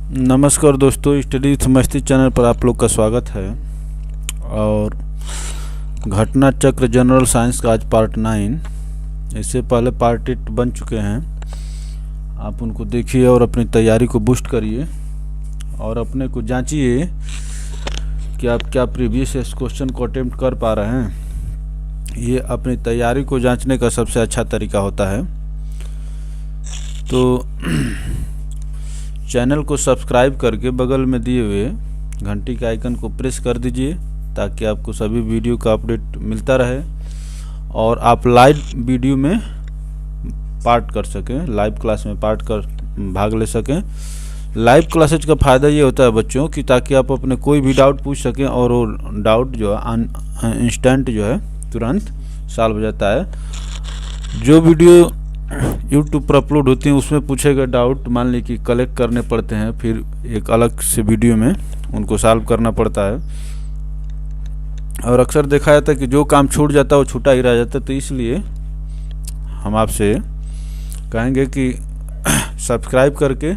नमस्कार दोस्तों, स्टडी समझती चैनल पर आप लोग का स्वागत है। और घटना चक्र जनरल साइंस का आज पार्ट 9, इससे पहले पार्ट 8 बन चुके हैं। आप उनको देखिए और अपनी तैयारी को बूस्ट करिए और अपने को जांचिए कि आप क्या प्रीवियस क्वेश्चन को अटेम्प्ट कर पा रहे हैं। ये अपनी तैयारी को जांचने का सबसे अच्छा तरीका होता है। तो चैनल को सब्सक्राइब करके बगल में दिए हुए घंटी के आइकन को प्रेस कर दीजिए ताकि आपको सभी वीडियो का अपडेट मिलता रहे और आप लाइव वीडियो में पार्ट कर सकें, लाइव क्लास में भाग ले सकें। लाइव क्लासेज का फ़ायदा ये होता है बच्चों कि ताकि आप अपने कोई भी डाउट पूछ सकें और वो डाउट जो है इंस्टेंट जो है तुरंत सॉल्व हो जाता है। जो वीडियो यूट्यूब पर अपलोड होती हैं उसमें पूछे गए डाउट मान ली कि कलेक्ट करने पड़ते हैं, फिर एक अलग से वीडियो में उनको सॉल्व करना पड़ता है। और अक्सर देखा जाता है कि जो काम छूट जाता है वो छूटा ही रह जाता है। तो इसलिए हम आपसे कहेंगे कि सब्सक्राइब करके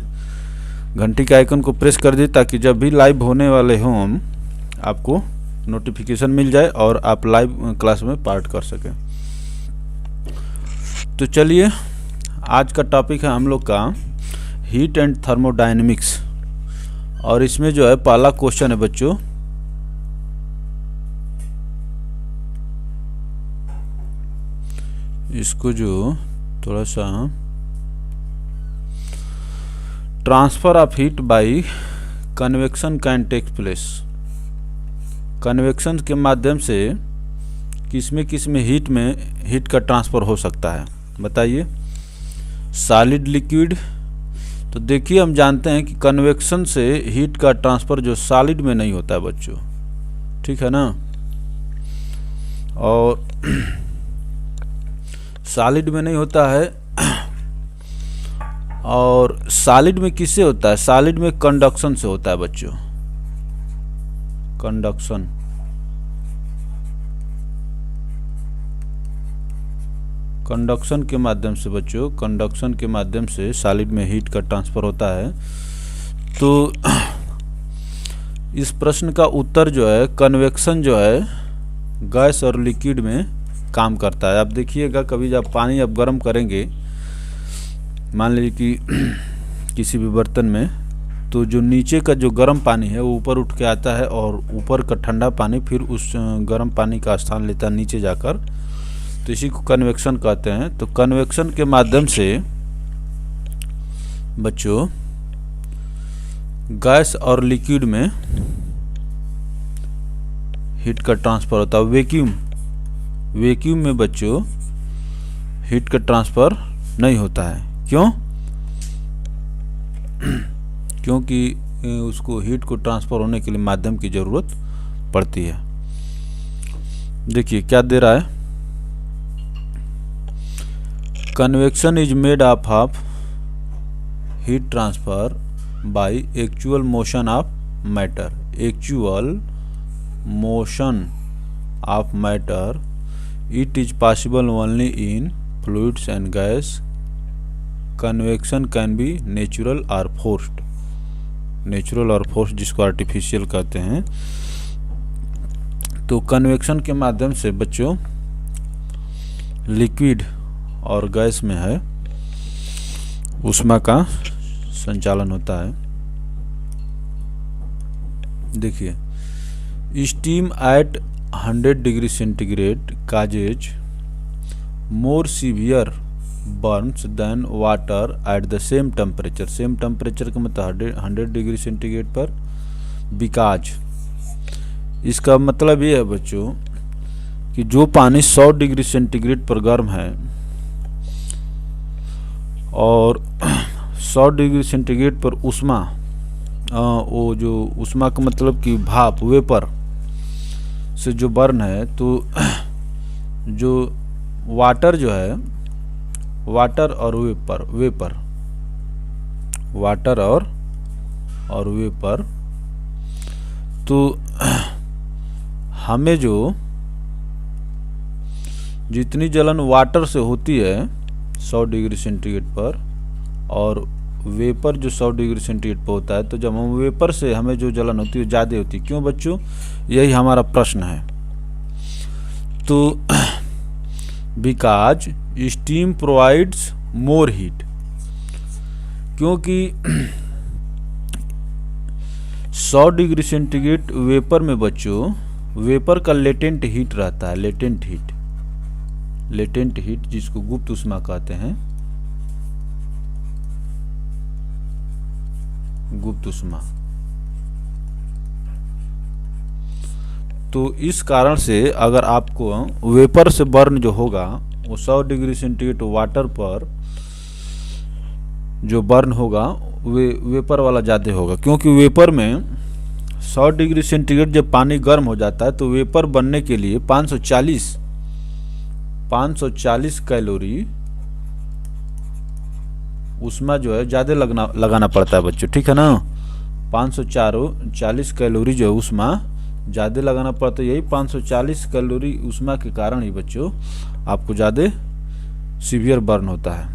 घंटी के आइकन को प्रेस कर दीजिए ताकि जब भी लाइव होने वाले हों हम आपको नोटिफिकेशन मिल जाए और आप लाइव क्लास में पार्ट कर सकें। तो चलिए, आज का टॉपिक है हम लोग का हीट एंड थर्मोडायनेमिक्स और इसमें जो है पहला क्वेश्चन है बच्चों, इसको जो थोड़ा सा transfer of heat by convection can take place. Convection के माध्यम से किसमें हीट का ट्रांसफ़र हो सकता है बताइए। सॉलिड लिक्विड, तो देखिए हम जानते हैं कि कन्वेक्शन से हीट का ट्रांसफ़र जो सॉलिड में नहीं होता है बच्चों, ठीक है ना। और सॉलिड में नहीं होता है और सॉलिड में किससे होता है? सॉलिड में कंडक्शन से होता है बच्चों, कंडक्शन के माध्यम से बच्चों, कंडक्शन के माध्यम से सॉलिड में हीट का ट्रांसफ़र होता है। तो इस प्रश्न का उत्तर जो है कन्वेक्शन जो है गैस और लिक्विड में काम करता है। आप देखिएगा कभी जब पानी आप गर्म करेंगे, मान लीजिए कि किसी भी बर्तन में, तो जो नीचे का जो गर्म पानी है वो ऊपर उठ के आता है और ऊपर का ठंडा पानी फिर उस गर्म पानी का स्थान लेता है नीचे जाकर, तो इसी को कन्वेक्शन कहते हैं। तो कन्वेक्शन के माध्यम से बच्चों गैस और लिक्विड में हीट का ट्रांसफ़र होता है। वैक्यूम में बच्चों हीट का ट्रांसफ़र नहीं होता है। क्यों? क्योंकि उसको हीट को ट्रांसफ़र होने के लिए माध्यम की ज़रूरत पड़ती है। देखिए क्या दे रहा है, convection is made up of heat transfer by actual motion of matter. Actual motion of matter, it is possible only in fluids and gas. Convection can be natural और फोर्स्ड। नेचुरल और फोर्स्ड जिसको artificial कहते हैं। तो convection के माध्यम से बच्चों लिक्विड और गैस में है ऊष्मा का संचालन होता है। देखिए, steam at 100 degree centigrade causes more severe burns than water at the same temperature. Same temperature का मतलब 100 डिग्री सेंटीग्रेड पर, बिकॉज इसका मतलब ये है बच्चों कि जो पानी 100 डिग्री सेंटीग्रेड पर गर्म है और 100 डिग्री सेंटीग्रेड पर ऊष्मा, वो जो ऊष्मा का मतलब कि भाप, वेपर से जो बर्न है, तो जो वाटर जो है, वाटर और वेपर, तो हमें जो जितनी जलन वाटर से होती है 100 डिग्री सेंटीग्रेड पर और वेपर जो 100 डिग्री सेंटीग्रेड पर होता है, तो जब हम वेपर से हमें जो जलन होती है ज़्यादा होती है। क्यों बच्चों, यही हमारा प्रश्न है। तो because steam provides more heat, क्योंकि 100 डिग्री सेंटीग्रेड वेपर में बच्चों, वेपर का लेटेंट हीट रहता है। लेटेंट हीट जिसको गुप्त ऊष्मा कहते हैं, गुप्त ऊष्मा। तो इस कारण से अगर आपको वेपर से बर्न जो होगा वो 100 डिग्री सेंटीग्रेड वाटर पर जो बर्न होगा वेपर वाला ज़्यादा होगा, क्योंकि वेपर में 100 डिग्री सेंटीग्रेड जब पानी गर्म हो जाता है तो वेपर बनने के लिए 540 कैलोरी ऊष्मा जो है ज़्यादा लगाना पड़ता है बच्चों, ठीक है ना। 540 कैलोरी जो है ऊष्मा ज़्यादा लगाना पड़ता है। यही 540 कैलोरी ऊष्मा के कारण ही बच्चों आपको ज़्यादा सीवियर बर्न होता है।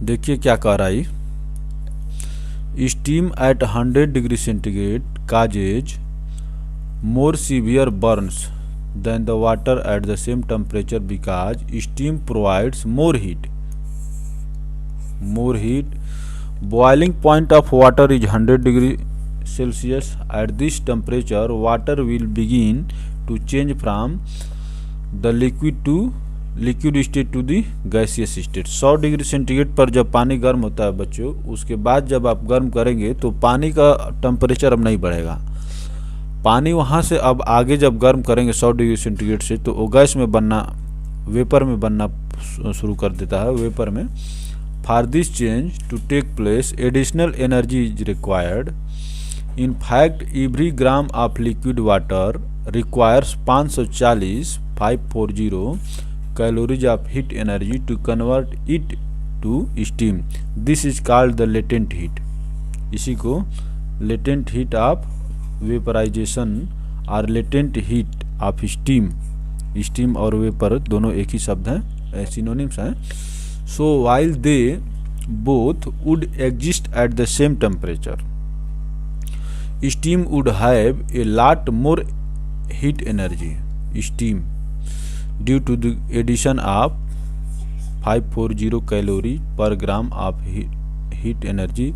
देखिए क्या कह रहा है, steam at 100 degree centigrade causes more severe burns than the water at the same temperature because steam provides more heat. Boiling point of water is 100 degree Celsius. At this temperature, water will begin to change from the liquid state to the gaseous state. 100 degree centigrade पर जब पानी गर्म होता है बच्चों, उसके बाद जब आप गर्म करेंगे तो पानी का टेम्परेचर अब नहीं बढ़ेगा। पानी वहाँ से अब आगे जब गर्म करेंगे 100 डिग्री सेंटीग्रेड से, तो वो गैस में बनना, वेपर में बनना शुरू कर देता है। वेपर में For this change to take place, additional energy is required. In fact, every gram of liquid water requires 540 calories of heat energy to convert it to steam. This is called the latent heat. इसी को latent heat of vaporization और latent heat of steam, steam और vapor दोनों एक ही शब्द हैं, synonyms हैं। So while they both would exist at the same temperature, steam would have a lot more heat energy, steam, due to the addition of 540 calories per gram of heat energy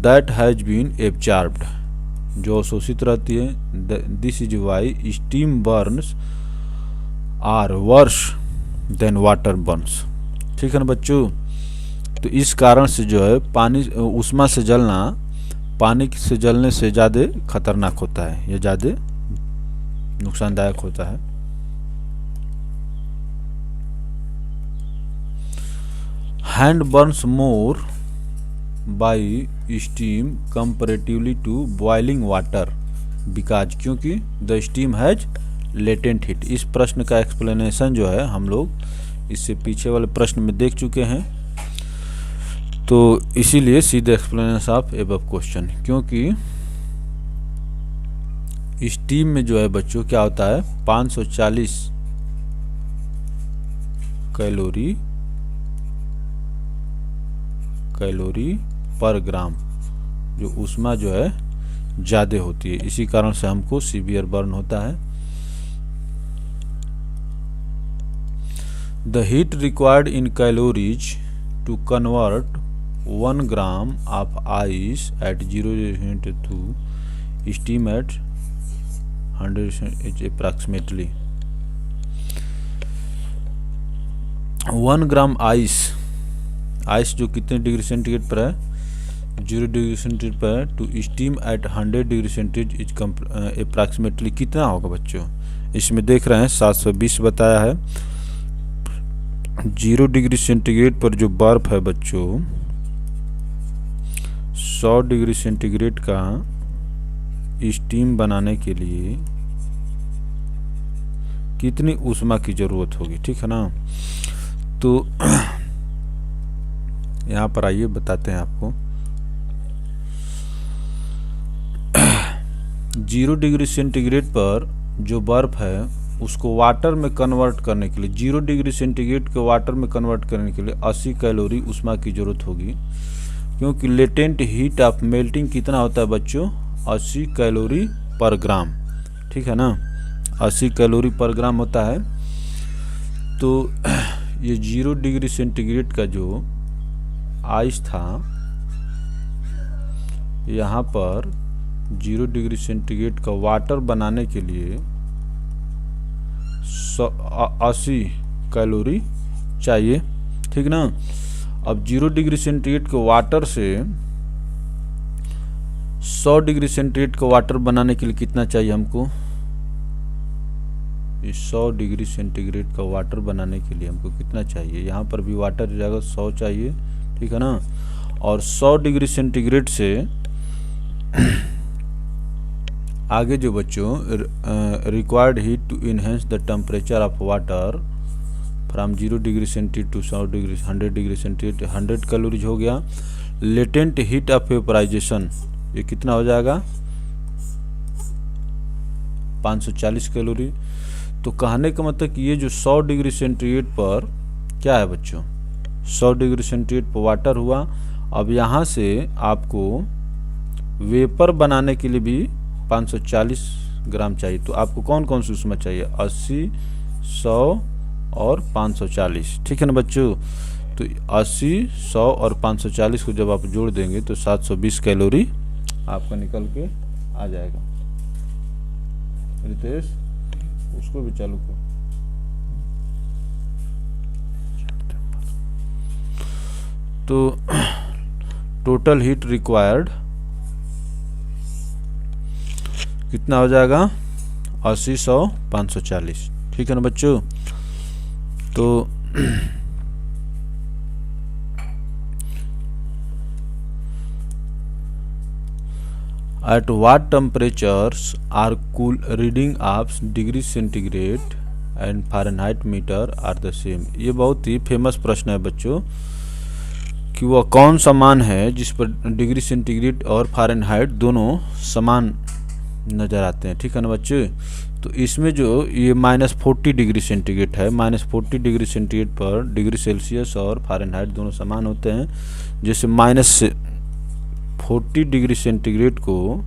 that has been absorbed, जो अवशोषित रहती है। This is why steam burns are worse than water burns। ठीक है ना बच्चों। तो इस कारण से जो है पानी ऊष्मा से जलना पानी से जलने से ज़्यादा खतरनाक होता है, या ज़्यादा नुकसानदायक होता है। Hand burns more by steam comparatively to boiling water because, क्योंकि the steam has latent heat. इस प्रश्न का एक्सप्लेनेशन जो है हम लोग इससे पीछे वाले प्रश्न में देख चुके हैं, तो इसीलिए सीधे एक्सप्लेनेशन ऑफ एबव क्वेश्चन। क्योंकि स्टीम में जो है बच्चों क्या होता है, 540 कैलोरी पर ग्राम जो ऊष्मा जो है ज़्यादा होती है, इसी कारण से हमको सीवियर बर्न होता है। The heat required in calories to convert 1 gram of ice at 0 to steam at 100 is approximately 1 gram ice जो कितने डिग्री सेंटीग्रेड पर है, 0 डिग्री सेंटीग्रेड पर है, to steam at 100 degree centigrade is approximately कितना होगा बच्चों। इसमें देख रहे हैं 720 बताया है। 0 डिग्री सेंटीग्रेड पर जो बर्फ है बच्चों, 100 डिग्री सेंटीग्रेड का स्टीम बनाने के लिए कितनी ऊष्मा की ज़रूरत होगी, ठीक है ना। तो यहाँ पर आइए बताते हैं आपको। 0 डिग्री सेंटीग्रेड पर जो बर्फ है उसको वाटर में कन्वर्ट करने के लिए 0 डिग्री सेंटीग्रेड को वाटर में कन्वर्ट करने के लिए 80 कैलोरी ऊष्मा की ज़रूरत होगी, क्योंकि लेटेंट हीट ऑफ मेल्टिंग कितना होता है बच्चों, 80 कैलोरी पर ग्राम, ठीक है ना, 80 कैलोरी पर ग्राम होता है। तो ये 0 डिग्री सेंटीग्रेड का जो आइस था, यहाँ पर 0 डिग्री सेंटीग्रेड का वाटर बनाने के लिए 80 कैलोरी चाहिए, ठीक ना। अब 0 डिग्री सेंटीग्रेड के वाटर से 100 डिग्री सेंटीग्रेड का वाटर बनाने के लिए कितना चाहिए हमको, 100 डिग्री सेंटीग्रेड का वाटर बनाने के लिए हमको कितना चाहिए, यहाँ पर भी वाटर जाएगा 100 चाहिए, ठीक है ना। और 100 डिग्री सेंटीग्रेड से आगे जो बच्चों required heat to enhance the temperature of water from 0 degree centigrade to 100 degree 100 degree centigrade 100 calories हो गया। लेटेंट हीट ऑफ वेपराइजेशन ये कितना हो जाएगा, 540 कैलोरी। तो कहने का मतलब कि ये जो 100 डिग्री सेंटीग्रेड पर क्या है बच्चों, 100 डिग्री सेंटीग्रेड पर वाटर हुआ। अब यहाँ से आपको वेपर बनाने के लिए भी 540 ग्राम चाहिए। तो आपको कौन कौन सी ऊष्मा चाहिए, 80, 100 और 540, ठीक है ना बच्चों। तो 80, 100 और 540 को जब आप जोड़ देंगे तो 720 कैलोरी आपका निकल के आ जाएगा। रितेश उसको भी चालू कर। तो टोटल हीट रिक्वायर्ड कितना हो जाएगा, 80, 100, 540, ठीक है ना बच्चों। तो at what temperatures are cool reading of degree centigrade and Fahrenheit meter are the same. ये बहुत ही फेमस प्रश्न है बच्चों कि वह कौन सा मान है जिस पर डिग्री सेंटीग्रेड और फ़ारेनहाइट दोनों समान नज़र आते हैं, ठीक है ना बच्चे। तो इसमें जो ये -40 डिग्री सेंटीग्रेड है, -40 डिग्री सेंटीग्रेड पर डिग्री सेल्सियस और फ़ारेनहाइट दोनों समान होते हैं। जैसे -40 डिग्री सेंटीग्रेड को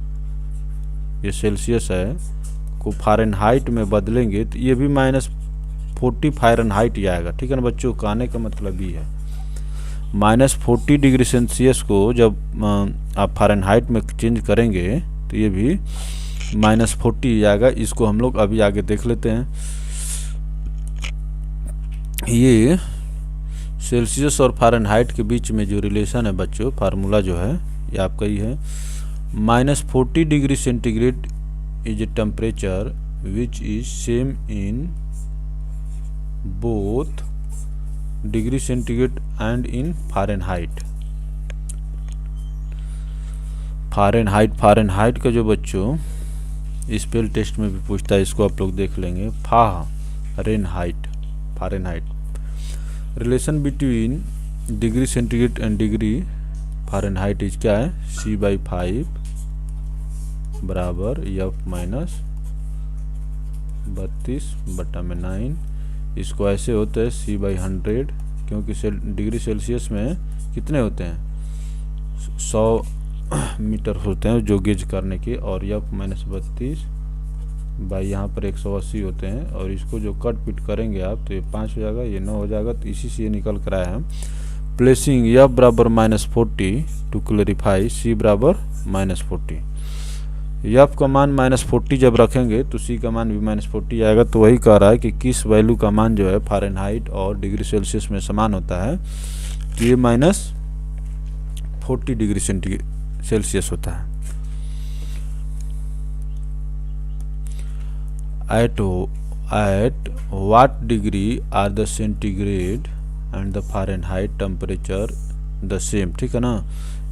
ये सेल्सियस है को फ़ारेनहाइट में बदलेंगे तो ये भी -40 फ़ारेनहाइट ही आएगा, ठीक है ना बच्चों। कहने का मतलब ये है -40 डिग्री सेल्सियस को जब आप फ़ारेनहाइट में चेंज करेंगे तो ये भी -40 आएगा। इसको हम लोग अभी आगे देख लेते हैं। ये सेल्सियस और फ़ारेनहाइट के बीच में जो रिलेशन है बच्चों, फार्मूला जो है ये आपका ही है। -40 degree centigrade is a temperature which is same in both degree centigrade and in Fahrenheit. Fahrenheit का जो बच्चों स्पेल टेस्ट में भी पूछता है, इसको आप लोग देख लेंगे। Fahrenheit relation between degree centigrade and degree Fahrenheit is क्या है, C/5 बराबर F-32/9। इसको ऐसे होता है C/100, क्योंकि डिग्री सेल्सियस में कितने होते हैं, 100 मीटर होते हैं जो गेज करने के, और F-32 बाई यहाँ पर 180 होते हैं। और इसको जो कट पिट करेंगे आप तो ये 5 हो जाएगा, ये 9 हो जाएगा। तो इसी से ये निकल कर आया है। प्लेसिंग F बराबर -40 टू क्लैरिफाई C बराबर -40। F का मान -40 जब रखेंगे तो C का मान भी -40 आएगा। तो वही कह रहा है कि किस वैल्यू का मान जो है फ़ारेनहाइट और डिग्री सेल्सियस में समान होता है, तो ये -40 डिग्री सेल्सियस होता है। At what degree are the centigrade and the Fahrenheit temperature the same, ठीक है ना।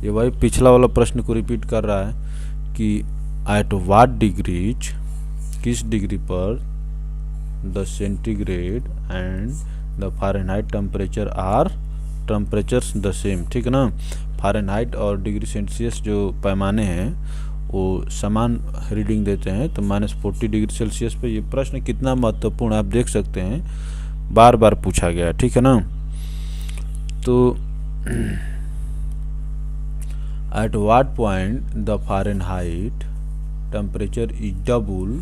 ये वही पिछला वाला प्रश्न को रिपीट कर रहा है कि at what degrees, किस डिग्री पर the centigrade and the Fahrenheit temperature are temperatures the same, ठीक है ना। फ़ारेनहाइट और डिग्री सेल्सियस जो पैमाने हैं वो समान रीडिंग देते हैं, तो -40 डिग्री सेल्सियस पे ये प्रश्न कितना महत्वपूर्ण आप देख सकते हैं, बार बार पूछा गया, ठीक है ना। तो at what point the Fahrenheit temperature is double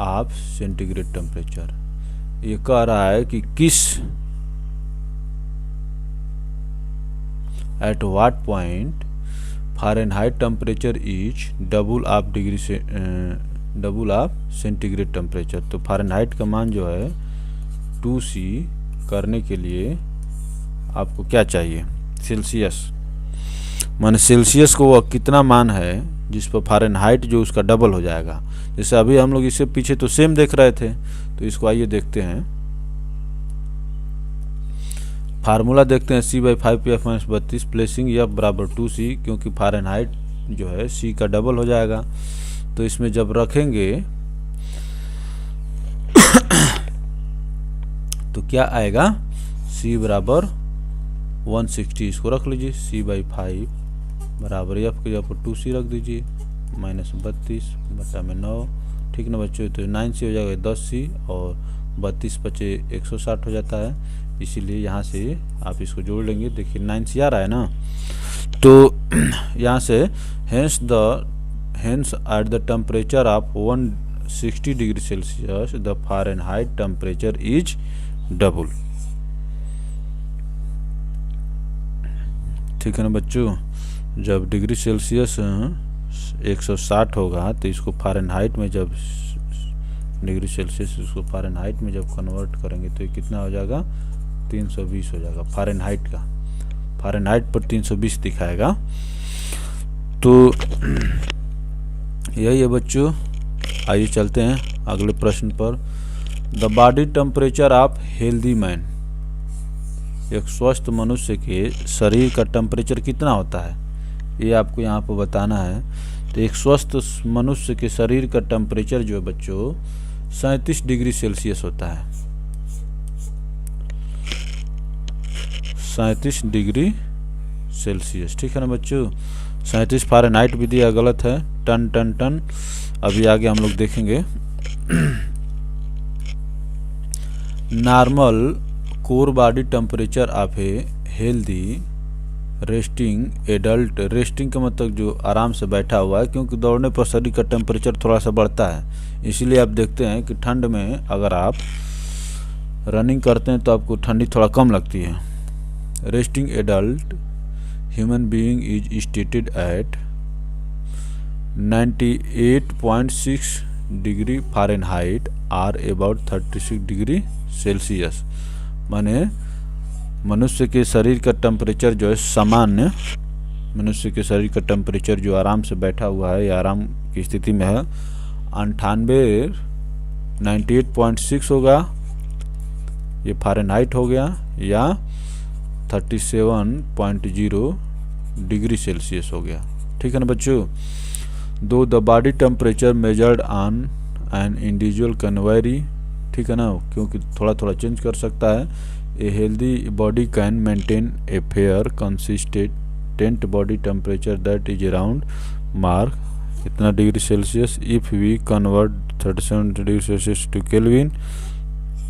of centigrade temperature. ये कह रहा है कि किस at what point Fahrenheit temperature is double of centigrade temperature. तो फ़ारेनहाइट का मान जो है 2C करने के लिए आपको क्या चाहिए, सेल्सियस, माने सेल्सियस को वह कितना मान है जिस पर फ़ारेनहाइट जो उसका डबल हो जाएगा। जैसे अभी हम लोग इससे पीछे तो सेम देख रहे थे, तो इसको आइए देखते हैं। फार्मूला देखते हैं, C/5F-32 प्लेसिंग F बराबर 2C, क्योंकि फ़ारेनहाइट जो है C का डबल हो जाएगा। तो इसमें जब रखेंगे तो क्या आएगा, C बराबर 160, इसको रख लीजिए। C/5 बराबर F के जगह पर 2C रख दीजिए, -32/9, ठीक ना बच्चों। तो 9C हो जाएगा 10C, और 32 बचे 160 हो जाता है, इसीलिए यहाँ से आप इसको जोड़ लेंगे। देखिए 9C आ रहा है ना, तो यहाँ से hence at the temperature of 160 degree Celsius the Fahrenheit temperature is double, ठीक है ना बच्चों। जब डिग्री सेल्सियस 160 होगा तो इसको फ़ारेनहाइट में, जब डिग्री सेल्सियस उसको फ़ारेनहाइट में जब कन्वर्ट करेंगे तो ये कितना हो जाएगा, 320 हो जाएगा फ़ारेनहाइट का। फ़ारेनहाइट पर 320 दिखाएगा। तो यही है बच्चों। आइए चलते हैं अगले प्रश्न पर। The body temperature of healthy man, एक स्वस्थ मनुष्य के शरीर का टेम्परेचर कितना होता है, ये आपको यहाँ पर बताना है। तो एक स्वस्थ मनुष्य के शरीर का टेम्परेचर जो है बच्चों 37 डिग्री सेल्सियस होता है, 37 डिग्री सेल्सियस, ठीक है ना बच्चों। 37 फ़ारेनहाइट भी दिया, गलत है, टन। अभी आगे हम लोग देखेंगे। Normal core body temperature of a healthy resting adult, resting का मतलब जो आराम से बैठा हुआ है, क्योंकि दौड़ने पर शरीर का टेम्परेचर थोड़ा सा बढ़ता है, इसीलिए आप देखते हैं कि ठंड में अगर आप रनिंग करते हैं तो आपको ठंडी थोड़ा कम लगती है। Resting adult human being is stated at 98.6 degree Fahrenheit or about 36 degree Celsius. माने मनुष्य के शरीर का टेम्परेचर जो है सामान्य, मनुष्य के शरीर का टेम्परेचर जो आराम से बैठा हुआ है या आराम की स्थिति में है 98.6 होगा, ये फ़ारेनहाइट हो गया, या 37.0 डिग्री सेल्सियस हो गया, ठीक है ना बच्चों। दो the body temperature measured on an individual can very, ठीक है ना, क्योंकि थोड़ा थोड़ा चेंज कर सकता है। A healthy body can maintain a fair consistent body temperature that is around mark इतना degree Celsius if we convert 37 degree Celsius to kelvin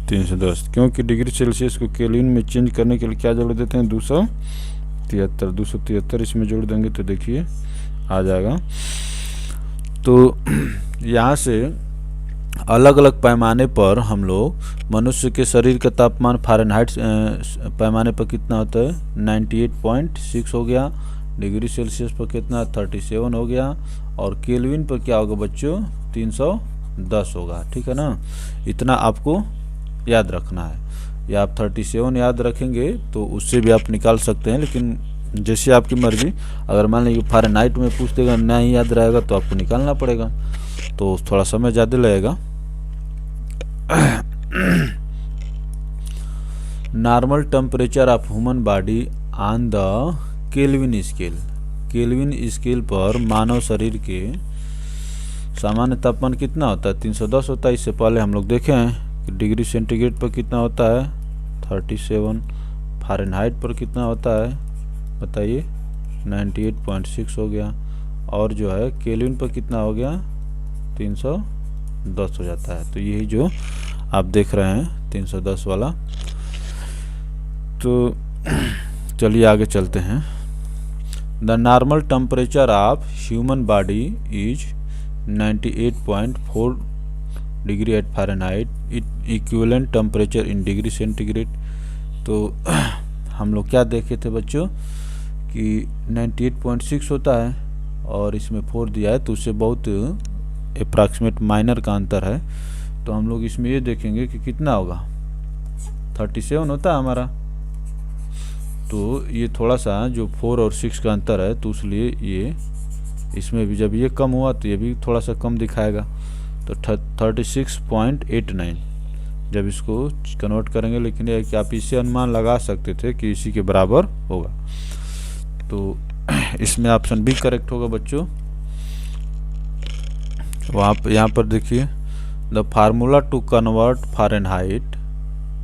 310, क्योंकि डिग्री सेल्सियस को केल्विन में चेंज करने के लिए क्या जोड़ देते हैं, 273 इसमें जोड़ देंगे तो देखिए आ जाएगा। तो यहाँ से अलग अलग पैमाने पर हम लोग मनुष्य के शरीर का तापमान फ़ारेनहाइट पैमाने पर कितना होता है, 98.6 हो गया, डिग्री सेल्सियस पर कितना 37 हो गया, और केल्विन पर क्या होगा बच्चों 310 होगा, ठीक है ना। इतना आपको याद रखना है, या आप 37 याद रखेंगे तो उससे भी आप निकाल सकते हैं, लेकिन जैसे आपकी मर्जी। अगर मान लीजिए फ़ारेनहाइट में पूछ देगा नहीं याद रहेगा तो आपको निकालना पड़ेगा, तो थोड़ा समय ज़्यादा लगेगा। Normal temperature of human body on the Kelvin scale, kelvin scale पर मानव शरीर के सामान्य तापमान कितना होता है, 310 होता है। इससे पहले हम लोग देखे हैं कि डिग्री सेंटीग्रेड पर कितना होता है 37, फ़ारेनहाइट पर कितना होता है बताइए 98.6 हो गया, और जो है केल्विन पर कितना हो गया 310 हो जाता है। तो यही जो आप देख रहे हैं 310 वाला। तो चलिए आगे चलते हैं। The normal temperature of human body is 98.4 degree at Fahrenheit, equivalent temperature in degree centigrade. तो हम लोग क्या देखे थे बच्चों कि 98.6 होता है और इसमें 4 दिया है, तो उससे बहुत अप्रॉक्सीमेट माइनर का अंतर है। तो हम लोग इसमें ये देखेंगे कि कितना होगा, 37 होता है हमारा। तो ये थोड़ा सा जो 4 और 6 का अंतर है, तो इसलिए ये इसमें भी जब ये कम हुआ तो ये भी थोड़ा सा कम दिखाएगा। तो 36.89 जब इसको कन्वर्ट करेंगे, लेकिन यह कि आप इससे अनुमान लगा सकते थे कि इसी के बराबर होगा। तो इसमें ऑप्शन बी करेक्ट होगा बच्चों। वहाँ पर यहाँ पर देखिए the formula to convert Fahrenheit,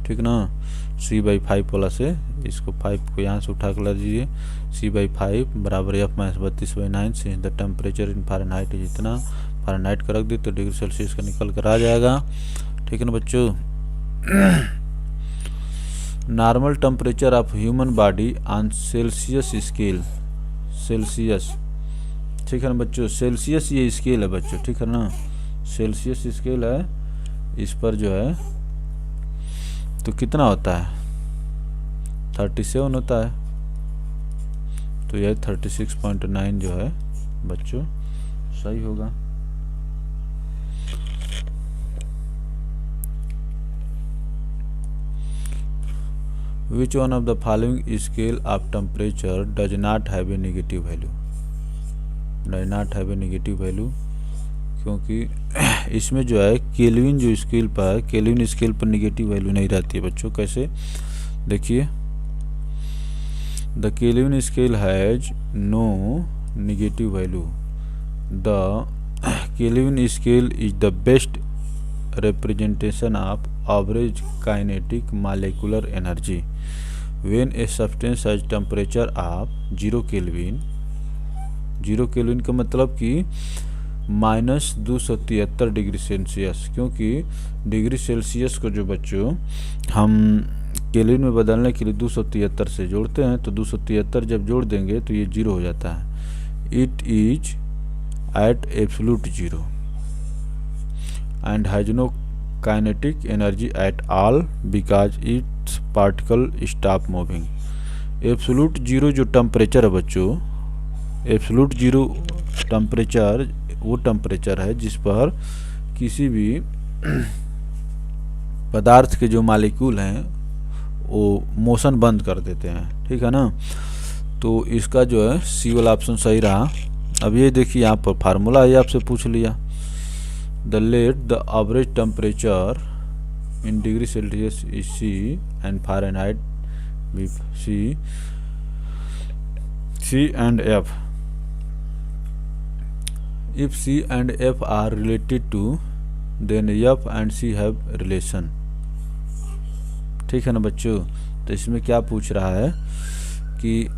ठीक ना, C/5 वाला से इसको 5 को यहाँ से उठा कर ला दीजिए। C/5 बराबर F-32/9 से द टेम्परेचर इन फ़ारेनहाइट जितना फ़ारेनहाइट का रख दी तो डिग्री सेल्सियस का निकल कर आ जाएगा। ठीक है ना बच्चों। Normal temperature of human body on Celsius scale, Celsius, ठीक है ना बच्चों। सेल्सियस ये स्केल है बच्चों, ठीक है ना, सेल्सियस स्केल है। इस पर जो है तो कितना होता है 37 होता है। तो यह 36.9 जो है बच्चों सही होगा। Which one of the following scale of temperature does not have a negative value? Does not have a negative value, क्योंकि इसमें जो है केल्विन जो स्केल पर, केल्विन स्केल पर नेगेटिव वैल्यू नहीं रहती है बच्चों। कैसे देखिए, the Kelvin scale has no negative value. The Kelvin scale is the best representation of average kinetic molecular energy when a substance has temperature of 0 Kelvin। 0 kelvin का मतलब कि -273 डिग्री सेल्सियस, क्योंकि डिग्री सेल्सियस को जो बच्चों हम kelvin में बदलने के लिए 273 से जोड़ते हैं, तो 273 जब जोड़ देंगे तो ये 0 हो जाता है। It is at absolute 0 and has no kinetic energy at all because its particle stop moving। Absolute 0 जो टेम्परेचर है बच्चों, एब्सोल्यूट 0 टेम्परेचर वो टेम्परेचर है जिस पर किसी भी पदार्थ के जो मॉलिक्यूल हैं वो मोशन बंद कर देते हैं, ठीक है ना। तो इसका जो है सी वाला ऑप्शन सही रहा। अब ये देखिए यहाँ पर फार्मूला ये आपसे पूछ लिया, the let the average temperature in degree Celsius is C and Fahrenheit be C and F। If C and F are related to, then F and C have relation। ठीक है ना बच्चों। तो इसमें क्या पूछ रहा है कि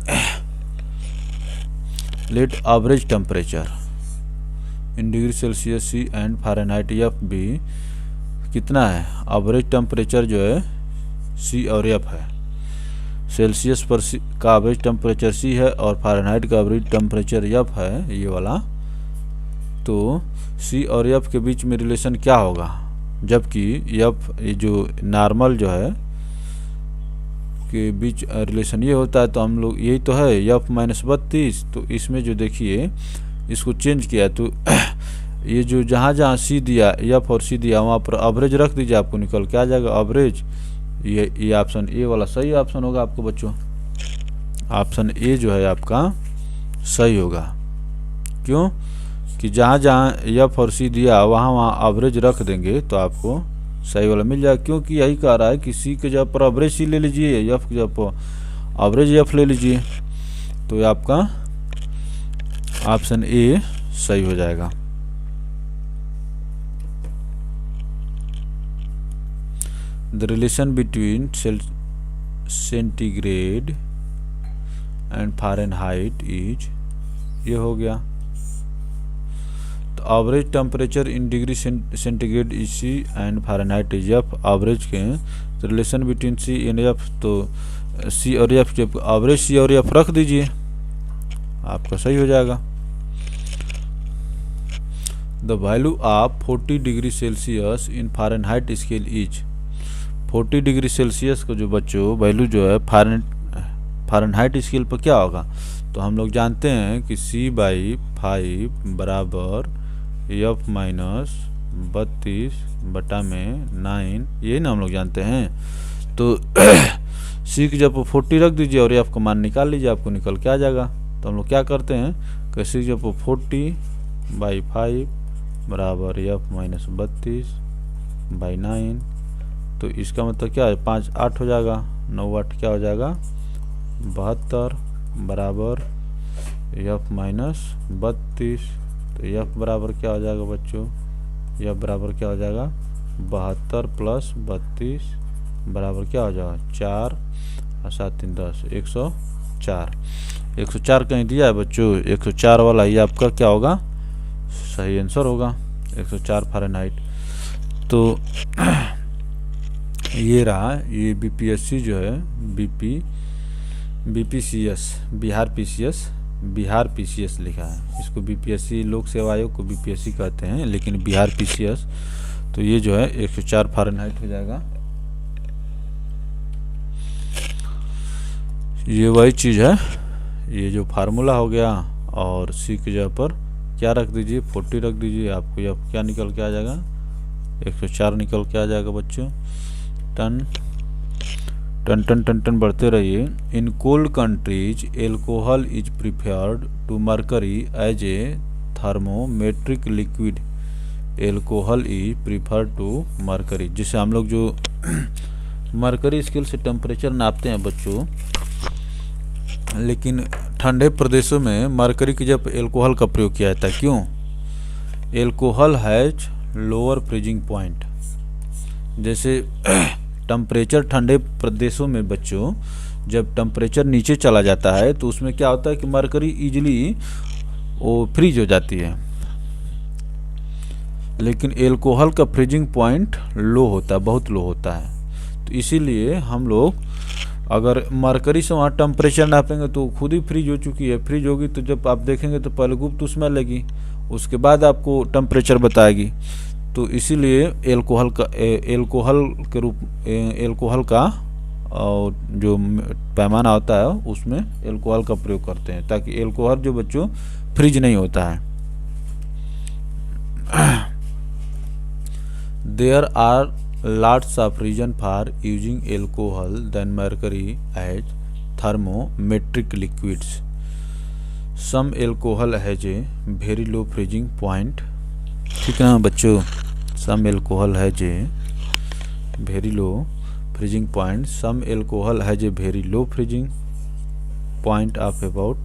let average temperature in degree Celsius C and Fahrenheit F भी कितना है, एवरेज टेम्परेचर जो है C और F है। सेल्सियस पर का एवरेज टेम्परेचर C है और फ़ारेनहाइट का एवरेज टेम्परेचर F है, ये वाला। तो C और F के बीच में रिलेशन क्या होगा, जबकि F जो नॉर्मल जो है के बीच रिलेशन ये होता है। तो हम लोग यही तो है F-32। तो इसमें जो देखिए इसको चेंज किया, तो ये जो जहाँ जहाँ सी दिया F और C दिया वहाँ पर एवरेज रख दीजिए, आपको निकल के आ जाएगा एवरेज। ये ऑप्शन ए वाला सही ऑप्शन होगा आपको बच्चों। ऑप्शन ए जो है आपका सही होगा, क्यों कि जहाँ जहाँ F और C दिया वहाँ वहाँ एवरेज रख देंगे तो आपको सही वाला मिल जाएगा। क्योंकि यही कह रहा है कि C के जगह पर एवरेज C ले लीजिए, F के जगह पर एवरेज F ले लीजिए, तो ये आपका ऑप्शन ए सही हो जाएगा। The relation between centigrade and Fahrenheit is, ये हो गया average temperature in degree centigrade is C and Fahrenheit is F. Average के relation between C and F, तो सी और एफ जब एवरेज सी और एफ रख दीजिए आपका सही हो जाएगा। The value of 40 degree Celsius in Fahrenheit scale is. 40 degree Celsius को जो बच्चों वैल्यू जो है फ़ारेनहाइट स्केल पर क्या होगा, तो हम लोग जानते हैं कि C/5 बराबर F माइनस 32/9, यही ना हम लोग जानते हैं। तो C की जब 40 रख दीजिए और F का मान निकाल लीजिए, आपको निकल के आ जाएगा। तो हम लोग क्या करते हैं कि C जब 40/5 बराबर F माइनस 32/9, तो इसका मतलब क्या है 5 8 हो जाएगा, 9 8 क्या हो जाएगा 72 बराबर F माइनस 32। तो F बराबर क्या हो जाएगा बच्चों, F बराबर क्या हो जाएगा 72 प्लस 32 बराबर क्या हो जाएगा 4 और 7 3 10 104। 104 कहीं दिया है बच्चों, 104 वाला ही आपका क्या होगा सही आंसर होगा, 104 फ़ारेनहाइट। तो ये रहा, ये BPSC जो है BPCS बिहार PCS लिखा है। इसको BPSC लोक सेवा आयोग को BPSC कहते हैं, लेकिन बिहार PCS। तो ये जो है 104 फ़ारेनहाइट हो जाएगा। ये वही चीज़ है, ये जो फार्मूला हो गया, और C की जगह पर क्या रख दीजिए 40 रख दीजिए, आपको यह क्या निकल के आ जाएगा 104 निकल के आ जाएगा बच्चों। टन टन टन टन टन बढ़ते रहिए। In cold countries alcohol is preferred to mercury as a thermometric liquid. Alcohol is preferred to mercury, जिसे हम लोग जो मर्करी स्केल से टेम्परेचर नापते हैं बच्चों, लेकिन ठंडे प्रदेशों में मर्करी की जब एल्कोहल का प्रयोग किया जाता है। क्यों? Alcohol has lower freezing point. जैसे टेम्परेचर ठंडे प्रदेशों में बच्चों जब टेम्परेचर नीचे चला जाता है तो उसमें क्या होता है कि मर्करी इजीली वो फ्रीज हो जाती है, लेकिन एल्कोहल का फ्रीजिंग पॉइंट लो होता है, बहुत लो होता है। तो इसीलिए हम लोग अगर मर्करी से वहाँ टेम्परेचर नापेंगे तो खुद ही फ्रीज हो चुकी है। फ्रीज होगी तो जब आप देखेंगे तो पहले गुप्त उसमें लगी, उसके बाद आपको टेम्परेचर बताएगी। तो इसीलिए एल्कोहल का जो पैमाना होता है उसमें एल्कोहल का प्रयोग करते हैं, ताकि एल्कोहल जो बच्चों फ्रीज नहीं होता है। There are lots of reason for using alcohol than mercury as thermometric liquids. Some alcohol has a very low freezing point. ठीक है ना बच्चों, some alcohol has a very low freezing point. Some alcohol has a very low freezing point of about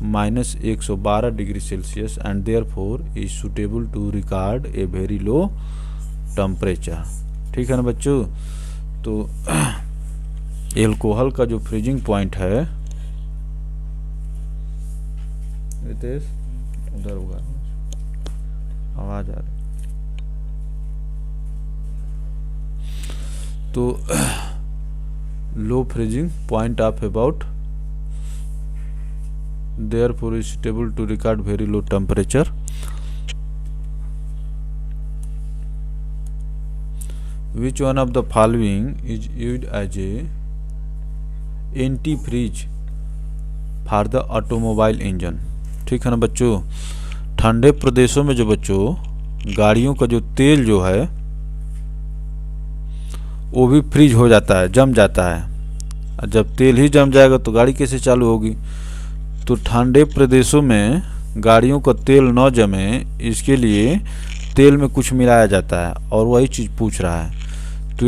-112 degree Celsius and therefore is suitable to record a very low temperature. ठीक है ना बच्चों। तो alcohol का जो freezing point है, उधर होगा आवाज आ रही, तो low freezing point of about therefore is suitable to record very low temperature. Which one of the following is used as a antifreeze for the automobile engine? ठीक है ना बच्चों, ठंडे प्रदेशों में जो बच्चों गाड़ियों का जो तेल जो है वो भी फ्रीज हो जाता है, जम जाता है। जब तेल ही जम जाएगा तो गाड़ी कैसे चालू होगी? तो ठंडे प्रदेशों में गाड़ियों का तेल न जमे, इसके लिए तेल में कुछ मिलाया जाता है, और वही चीज़ पूछ रहा है। तो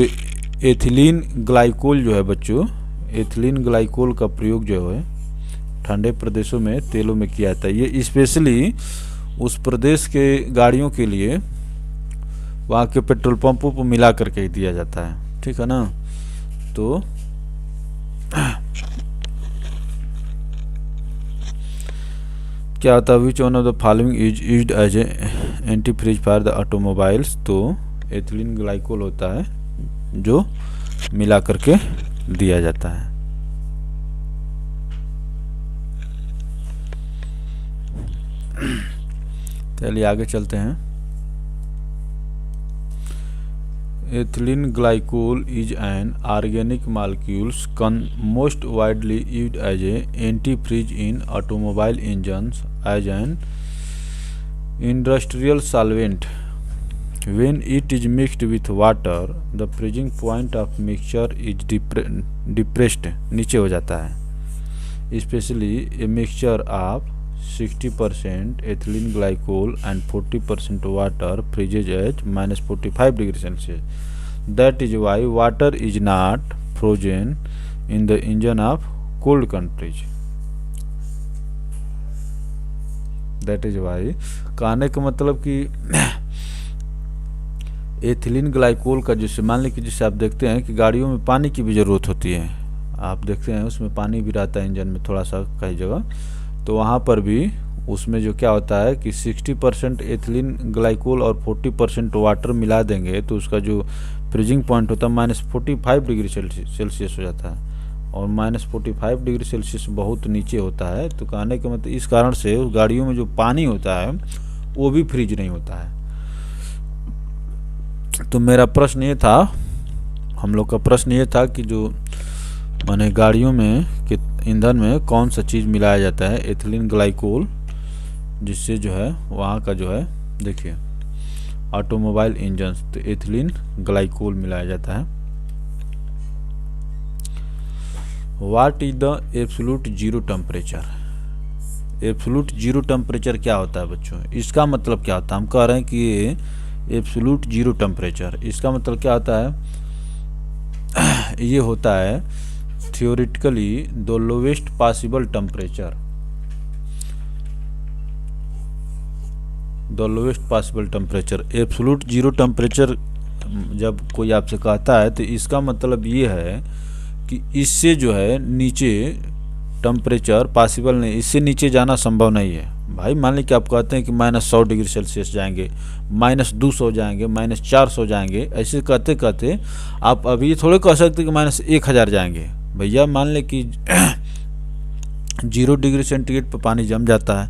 एथिलीन ग्लाइकोल जो है बच्चों, एथिलीन ग्लाइकोल का प्रयोग जो है ठंडे प्रदेशों में तेलों में किया जाता है। ये स्पेशली उस प्रदेश के गाड़ियों के लिए वहाँ के पेट्रोल पंपों पर मिला करके ही दिया जाता है। ठीक है ना। क्या होता है, which one of the following is used as a anti freeze for the automobiles. तो एथिलीन ग्लाइकोल होता है जो मिला करके दिया जाता है। चलिए आगे चलते हैं। Ethylene glycol is an organic molecules most widely used as a antifreeze in automobile engines as an industrial solvent. When it is mixed with water, the freezing point of mixture is depressed, नीचे हो जाता है। Especially a mixture of 60% ethylene glycol and 40% water freezes at -45 degrees Celsius. That is why water is not frozen in the engine of cold countries. That is why कहने का मतलब कि ethylene glycol का जैसे मान लीजिए जैसे आप देखते हैं कि गाड़ियों में पानी की भी ज़रूरत होती है, आप देखते हैं उसमें पानी भी रहता है इंजन में थोड़ा सा कई जगह, तो वहाँ पर भी उसमें जो क्या होता है कि 60% एथिलीन ग्लाइकोल और 40% वाटर मिला देंगे तो उसका जो फ्रीजिंग पॉइंट होता है -45 डिग्री सेल्सियस हो जाता है, और -45 डिग्री सेल्सियस बहुत नीचे होता है। तो कहने का मतलब इस कारण से उस गाड़ियों में जो पानी होता है वो भी फ्रीज नहीं होता है। तो मेरा प्रश्न ये था, हम लोग का प्रश्न ये था कि जो माने गाड़ियों में कि ईंधन में कौन सा चीज़ मिलाया जाता है, एथिलीन ग्लाइकोल, जिससे जो है वहाँ का जो है देखिए ऑटोमोबाइल इंजन, तो एथिलीन ग्लाइकोल मिलाया जाता है। What is the absolute zero temperature. Absolute zero temperature क्या होता है बच्चों, इसका मतलब क्या होता है, हम कह रहे हैं कि ये एब्सोल्यूट जीरो टेम्परेचर, इसका मतलब क्या होता है, ये होता है theoretically the lowest possible temperature, the lowest possible temperature. Absolute zero temperature जब कोई आपसे कहता है तो इसका मतलब ये है कि इससे जो है नीचे टेम्परेचर पॉसिबल नहीं, इससे नीचे जाना संभव नहीं है। भाई मान लीजिए कि आप कहते हैं कि -100 डिग्री सेल्सियस जाएंगे, -200 जाएंगे, -400 जाएंगे, ऐसे कहते कहते आप अभी थोड़े कह सकते कि -1000 जाएंगे। भैया मान लें कि 0 डिग्री सेंटीग्रेड पर पानी जम जाता है,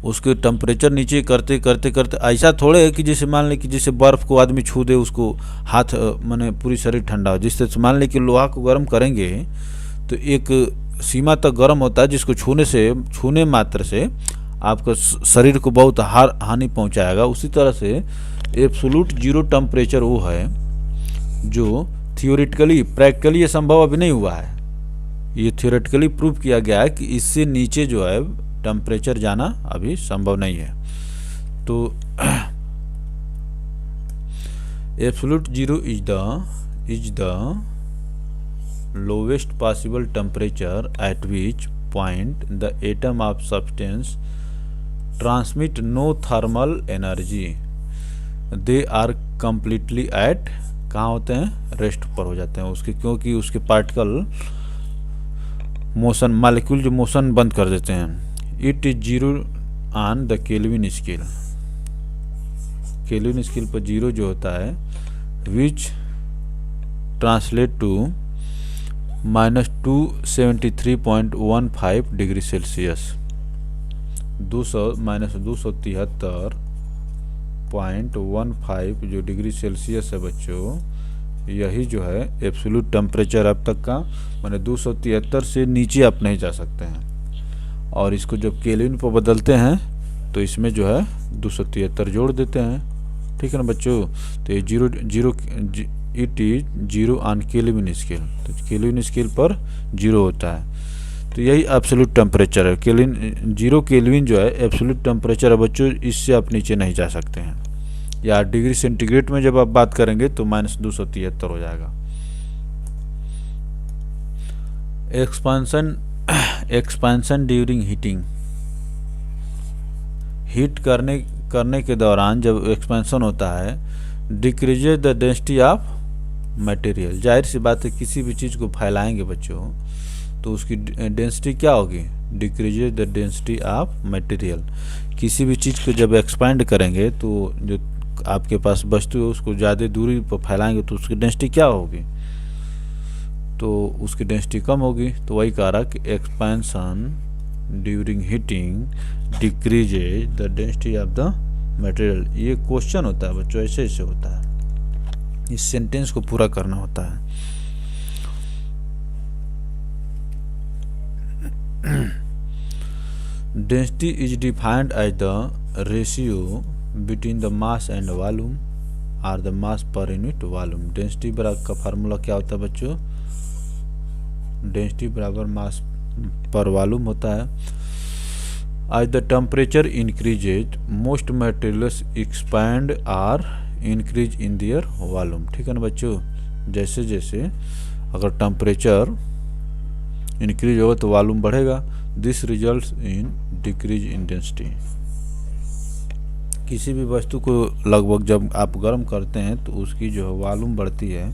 उसके टेम्परेचर नीचे करते करते करते ऐसा थोड़े है कि जैसे मान लें कि जैसे बर्फ़ को आदमी छू दे उसको हाथ माने पूरी शरीर ठंडा हो, जिससे मान लें कि लोहा को गर्म करेंगे तो एक सीमा तक गर्म होता है जिसको छूने मात्र से आपका शरीर को बहुत हानि पहुंचाएगा। उसी तरह से एब्सोल्यूट जीरो टेम्परेचर वो है जो थियोरिटिकली, प्रैक्टिकली ये संभव अभी नहीं हुआ है, ये थियोरेटिकली प्रूव किया गया है कि इससे नीचे जो है टेम्परेचर जाना अभी संभव नहीं है। तो absolute zero is the lowest possible temperature at which point the atom of substance transmit no thermal energy, they are completely at कहाँ होते हैं, रेस्ट पर हो जाते हैं उसके, क्योंकि उसके पार्टिकल मोशन मॉलिक्यूल जो मोशन बंद कर देते हैं। It is zero on the Kelvin scale, kelvin scale पर जीरो जो होता है विच ट्रांसलेट टू -273.15 डिग्री सेल्सियस, 273.15 जो डिग्री सेल्सियस है बच्चों, यही जो है एब्सोल्यूट टेम्परेचर अब तक का, माने 273 से नीचे आप नहीं जा सकते हैं। और इसको जब केल्विन पर बदलते हैं तो इसमें जो है 273 जोड़ देते हैं, ठीक है ना बच्चों। तो ये it is zero on kelvin scale, तो केल्विन स्केल पर जीरो होता है, तो यही एब्सोल्यूट टेम्परेचर है। जीरो केल्विन जो है एब्सोल्यूट टेम्परेचर है बच्चों, इससे आप नीचे नहीं जा सकते हैं। या डिग्री सेंटीग्रेड में जब आप बात करेंगे तो -273 हो जाएगा। एक्सपेंशन ड्यूरिंग हीटिंग, हीट करने के दौरान जब एक्सपेंशन होता है, decreases the density of material, जाहिर सी बात है किसी भी चीज़ को फैलाएंगे बच्चों तो उसकी डेंसिटी क्या होगी, decreases the density of material. किसी भी चीज़ को जब एक्सपेंड करेंगे तो जो आपके पास वस्तु है उसको ज़्यादा दूरी पर फैलाएंगे तो उसकी डेंसिटी क्या होगी, तो उसकी डेंसिटी कम होगी। तो वही कह रहा कि expansion during heating decreases the density of the material. ये क्वेश्चन होता है बच्चों, ऐसे ऐसे होता है, इस सेंटेंस को पूरा करना होता है। Density is defined as the ratio between the mass and volume or the mass per unit volume. Density बराबर का फार्मूला क्या होता है बच्चों, डेंसिटी बराबर मास पर वॉल्यूम होता है। As the temperature increases most materials expand or increase in their volume. ठीक है ना बच्चों, जैसे जैसे अगर टेम्परेचर इंक्रीज होगा तो वॉल्यूम बढ़ेगा। This results in decrease in density. किसी भी वस्तु को लगभग जब आप गर्म करते हैं तो उसकी जो है वॉल्यूम बढ़ती है।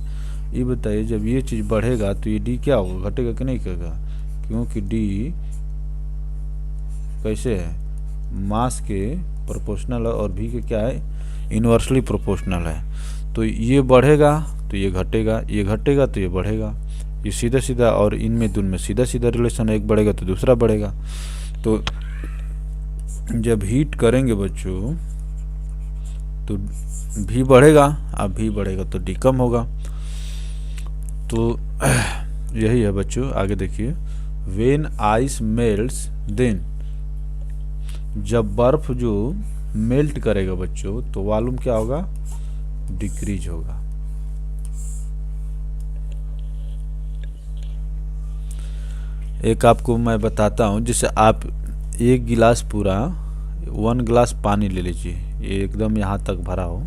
ये बताइए जब ये चीज़ बढ़ेगा तो ये डी क्या होगा, घटेगा कि नहीं करेगा, क्योंकि डी कैसे है, मास के प्रोपोर्शनल है और भी के क्या है, इन्वर्सली प्रोपोर्शनल है। तो ये बढ़ेगा तो ये घटेगा, ये घटेगा तो ये बढ़ेगा, ये सीधा सीधा, और इनमें दोनों में सीधा सीधा रिलेशन है, एक बढ़ेगा तो दूसरा बढ़ेगा। तो जब हीट करेंगे बच्चों तो भी बढ़ेगा, अब भी बढ़ेगा तो डी कम होगा। तो यही है बच्चों, आगे देखिए। वेन आइस मेल्ट्स देन, जब बर्फ जो मेल्ट करेगा बच्चों तो वॉल्यूम क्या होगा, डिक्रीज होगा। एक आपको मैं बताता हूँ, जैसे आप एक गिलास पूरा 1 गिलास पानी ले लीजिए, ये एकदम यहाँ तक भरा हो,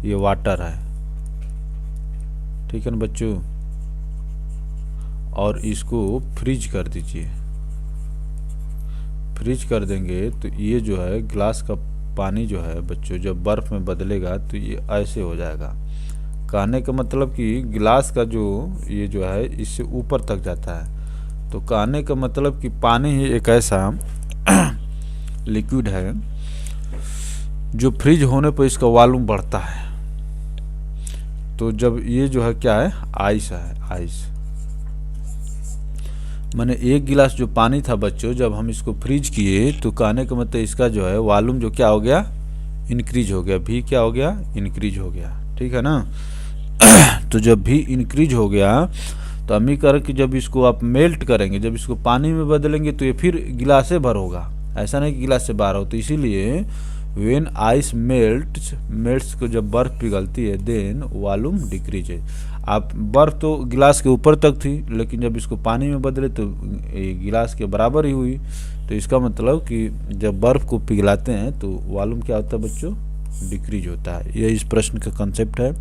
ये वाटर है, ठीक है ना बच्चों, और इसको फ्रीज कर दीजिए। फ्रीज कर देंगे तो ये जो है गिलास का पानी जो है बच्चों जब बर्फ़ में बदलेगा तो ये ऐसे हो जाएगा। कहने का मतलब कि गिलास का जो ये जो है इससे ऊपर तक जाता है। तो कहने का मतलब कि पानी ही एक ऐसा लिक्विड है जो फ्रीज होने पर इसका वॉल्यूम बढ़ता है। तो जब ये जो है क्या है, आइस है, आइस माने एक गिलास जो पानी था बच्चों जब हम इसको फ्रीज किए तो कहने का मतलब इसका जो है वॉल्यूम जो क्या हो गया, इंक्रीज हो गया, भी क्या हो गया, इंक्रीज हो गया। ठीक है ना। तो जब भी इंक्रीज हो गया तो हम ही करें कि जब इसको आप मेल्ट करेंगे, जब इसको पानी में बदलेंगे तो ये फिर गिलास से भर होगा, ऐसा नहीं कि गिलास से बाहर हो। तो इसीलिए व्हेन आइस मेल्ट्स को जब बर्फ़ पिघलती है देन वॉल्यूम डिक्रीज है। आप बर्फ़ तो गिलास के ऊपर तक थी लेकिन जब इसको पानी में बदले तो ये गिलास के बराबर ही हुई। तो इसका मतलब कि जब बर्फ़ को पिघलाते हैं तो वॉल्यूम क्या होता है बच्चों, डिक्रीज होता है। यह इस प्रश्न का कंसेप्ट है,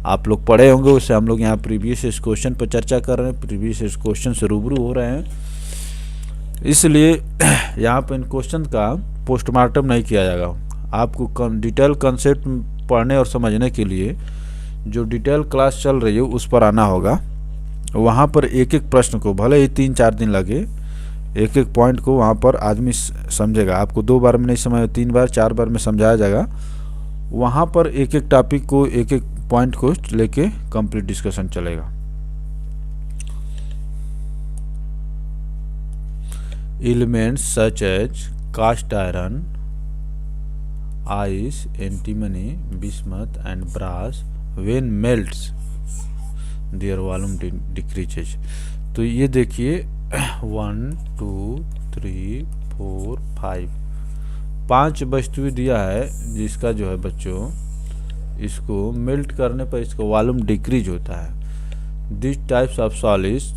आप लोग पढ़े होंगे, उससे हम लोग यहाँ प्रीवियस क्वेश्चन पर चर्चा कर रहे हैं, प्रीवियस क्वेश्चन से रूबरू हो रहे हैं, इसलिए यहाँ पर इन क्वेश्चन का पोस्टमार्टम नहीं किया जाएगा। आपको डिटेल कंसेप्ट पढ़ने और समझने के लिए जो डिटेल क्लास चल रही है उस पर आना होगा। वहाँ पर एक एक प्रश्न को भले ही 3-4 दिन लगे, एक एक पॉइंट को वहाँ पर आदमी समझेगा। आपको 2 बार में नहीं समझ, 3 बार 4 बार में समझाया जाएगा। वहाँ पर एक एक टॉपिक को, एक एक पॉइंट को लेके कंप्लीट डिस्कशन चलेगा। Elements such as cast iron, ice, antimony, bismuth and brass when melts their volume decreases। तो ये देखिए 1 2 3 4 5 वस्तुएं दिया है जिसका जो है बच्चों इसको मेल्ट करने पर इसका वॉल्यूम डिक्रीज होता है। This types of solids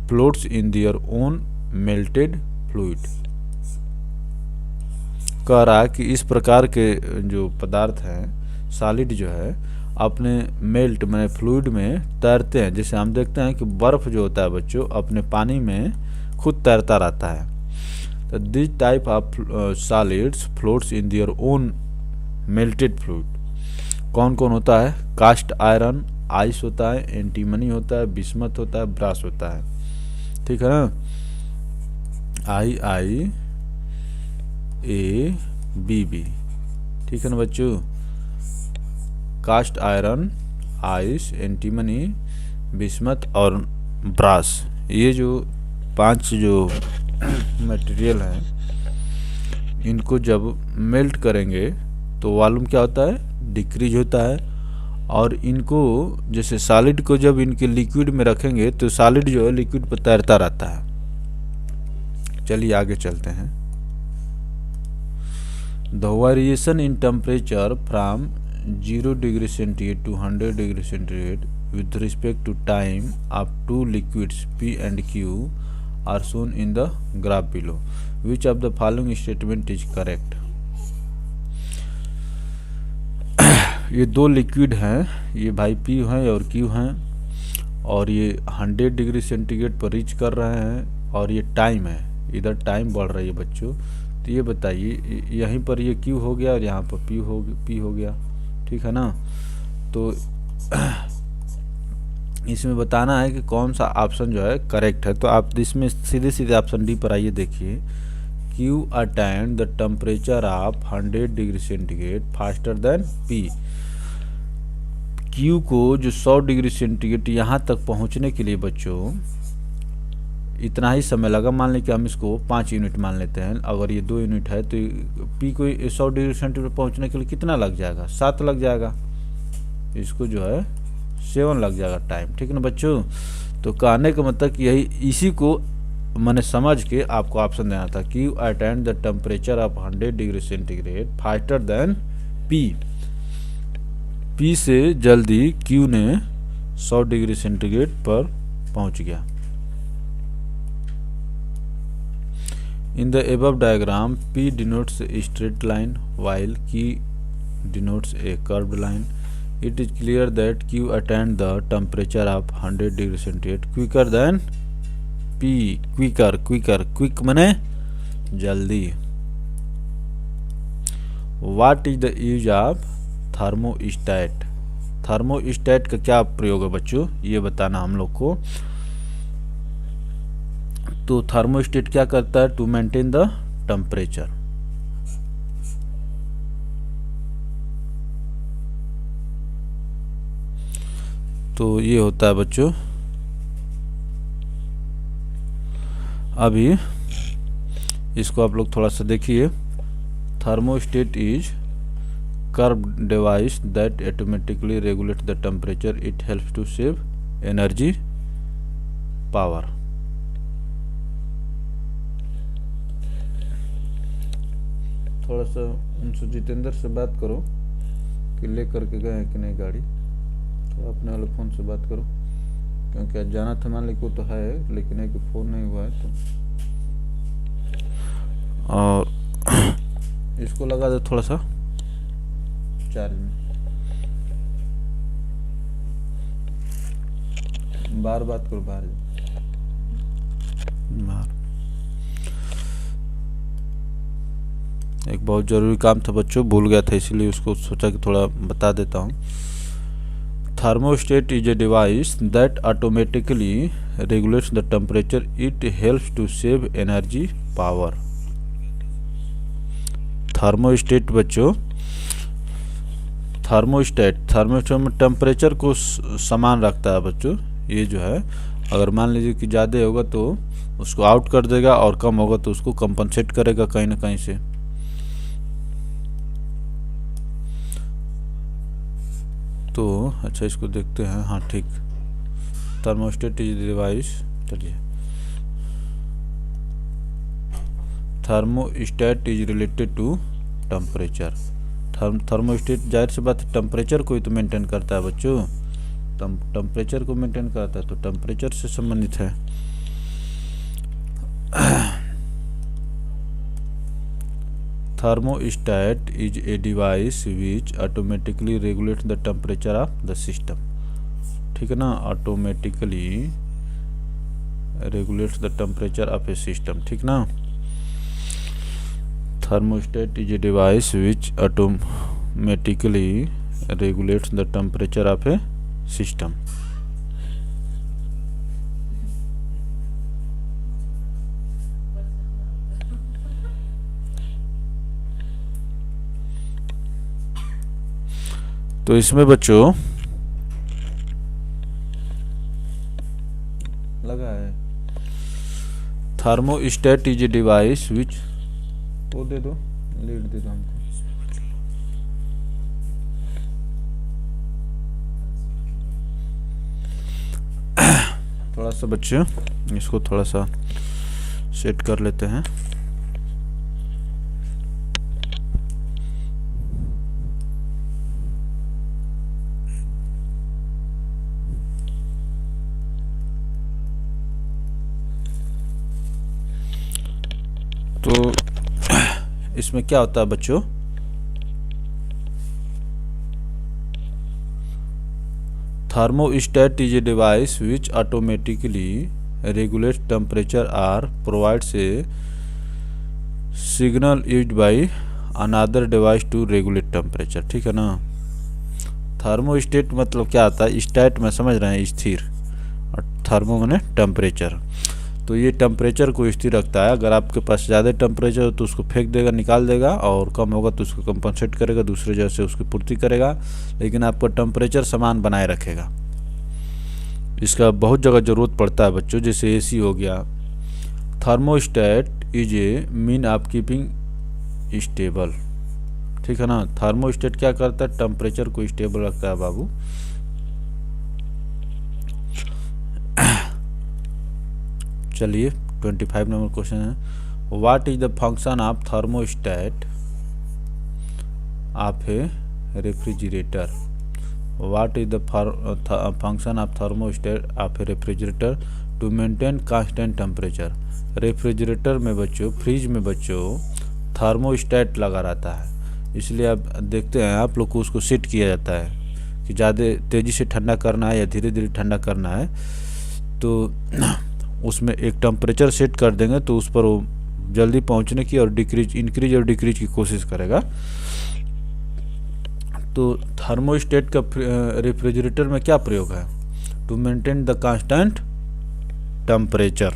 floats in their own melted fluid. कह रहा कि इस प्रकार के जो पदार्थ हैं, सॉलिड जो है अपने मेल्ट में फ्लूइड में तैरते हैं। जैसे हम देखते हैं कि बर्फ़ जो होता है बच्चों अपने पानी में खुद तैरता रहता है। तो this type of solids floats in their own melted fluid. कौन कौन होता है, कास्ट आयरन, आइस होता है, एंटीमनी होता है, बिस्मथ होता है, ब्रास होता है। ठीक है ना, IIABB। ठीक है ना बच्चों, cast iron, ice, antimony, bismuth और ब्रास, ये जो 5 जो मटेरियल हैं, इनको जब मेल्ट करेंगे तो वॉल्यूम क्या होता है, डिक्रीज होता है। और इनको जैसे सॉलिड को जब इनके लिक्विड में रखेंगे तो सॉलिड जो है लिक्विड पर तैरता रहता है। चलिए आगे चलते हैं। The variation in temperature from 0 degree centigrade to 100 degree centigrade with respect to time of two liquids P and Q are shown in the graph below. Which of the following statement is correct? ये 2 liquid हैं, ये भाई P हैं और Q हैं, और ये 100 degree centigrade पर रीच कर रहे हैं, और ये टाइम है, इधर टाइम बढ़ रही है बच्चों। तो ये बताइए, यहीं पर ये Q हो गया और यहाँ पर P हो गया। ठीक है ना, तो इसमें बताना है कि कौन सा ऑप्शन जो है करेक्ट है। तो आप इसमें सीधे सीधे ऑप्शन डी पर आइए, देखिए Q attend the temperature of 100 degree centigrade faster than P। Q को जो 100 डिग्री सेंटीग्रेड यहाँ तक पहुँचने के लिए बच्चों इतना ही समय लगा। मान लें कि हम इसको 5 यूनिट मान लेते हैं, अगर ये 2 यूनिट है तो P को 100 डिग्री सेंटीग्रेड पहुँचने के लिए कितना लग जाएगा, 7 लग जाएगा, इसको जो है 7 लग जाएगा टाइम। ठीक है ना बच्चों, तो कहने का मतलब यही, इसी को मैंने समझ के आपको ऑप्शन देना था। Q attend the temperature of 100 degree centigrade faster than P से जल्दी Q ने 100 डिग्री सेंटीग्रेड पर पहुंच गया। In the above diagram P denotes a straight line while Q denotes a curved line. It is clear that Q attained the temperature of 100 degree centigrade quicker than P. quick मने जल्दी। What is the use of thermostat? Thermostat का क्या प्रयोग है बच्चों, ये बताना हम लोग को। तो थर्मोस्टेट क्या करता है, टू मेंटेन द टेम्परेचर। तो ये होता है बच्चों। अभी इसको आप लोग थोड़ा सा देखिए। Thermostat is curved device that automatically regulate the temperature. It helps to save energy power. थोड़ा सा उनसे जितेंद्र से बात करो कि ले करके गए हैं कि नहीं गाड़ी, तो अपने वाले फ़ोन से बात करो, क्योंकि आज जाना था, मान ली को तो है लेकिन एक फ़ोन नहीं हुआ है। तो और इसको लगा दे थोड़ा सा चार्ज में, बार बात करो, बाहर एक बहुत ज़रूरी काम था बच्चों, भूल गया था, इसीलिए उसको सोचा कि थोड़ा बता देता हूँ। Thermostat is a device that automatically regulates the temperature. It helps to save energy power. Thermostat बच्चों, थर्मोस्टेट में टेम्परेचर को समान रखता है बच्चों। ये जो है अगर मान लीजिए कि ज़्यादा होगा तो उसको आउट कर देगा और कम होगा तो उसको कंपनसेट करेगा कहीं ना कहीं से। तो अच्छा इसको देखते हैं। हाँ ठीक, थर्मोस्टेट इज डिवाइस। चलिए, thermostat is related to temperature. Thermostat जाहिर सी बात टेम्परेचर को ही तो मेंटेन करता है बच्चों, टेम्परेचर को मेंटेन करता है, तो टेम्परेचर से संबंधित है। Thermostat is a device which automatically regulates the temperature of the system. ठीक है ना, automatically regulates the temperature of a system। ठीक ना, thermostat is a device which automatically regulates the temperature of a system. तो इसमें बच्चों लगा है thermostat is a device which, वो दे दो, लीड दे दो हमको। थोड़ा सा बच्चों इसको थोड़ा सा सेट कर लेते हैं। तो इसमें क्या होता है बच्चों, thermostat is a device which automatically regulates temperature or provides a signal used by another device to regulate temperature। ठीक है ना। थर्मोस्टेट मतलब क्या आता है, स्टेट में समझ रहे हैं स्थिर, और थर्मो माने टेम्परेचर। तो ये टेम्परेचर को स्थिर रखता है। अगर आपके पास ज़्यादा टेम्परेचर हो तो उसको फेंक देगा, निकाल देगा, और कम होगा तो उसको कंपनसेट करेगा, दूसरे जगह से उसकी पूर्ति करेगा, लेकिन आपका टेम्परेचर समान बनाए रखेगा। इसका बहुत जगह ज़रूरत पड़ता है बच्चों, जैसे एसी हो गया। Thermostat is a mean of keeping stable. ठीक है ना। थर्मोस्टेट क्या करता है, टेम्परेचर को स्टेबल रखता है बाबू। चलिए 25 नंबर क्वेश्चन है, what is the function of thermostat of a refrigerator. What is the function of thermostat of a refrigerator to maintain constant temperature. Refrigerator में बच्चों, फ्रिज में बच्चों थर्मोस्टेट लगा रहता है, इसलिए आप देखते हैं आप लोग को उसको सेट किया जाता है कि ज़्यादा तेज़ी से ठंडा करना है या धीरे धीरे ठंडा करना है। तो उसमें एक टेम्परेचर सेट कर देंगे तो उस पर वो जल्दी पहुंचने की और इंक्रीज और डिक्रीज की कोशिश करेगा। तो थर्मोस्टेट का रेफ्रिजरेटर में क्या प्रयोग है, to maintain the constant temperature.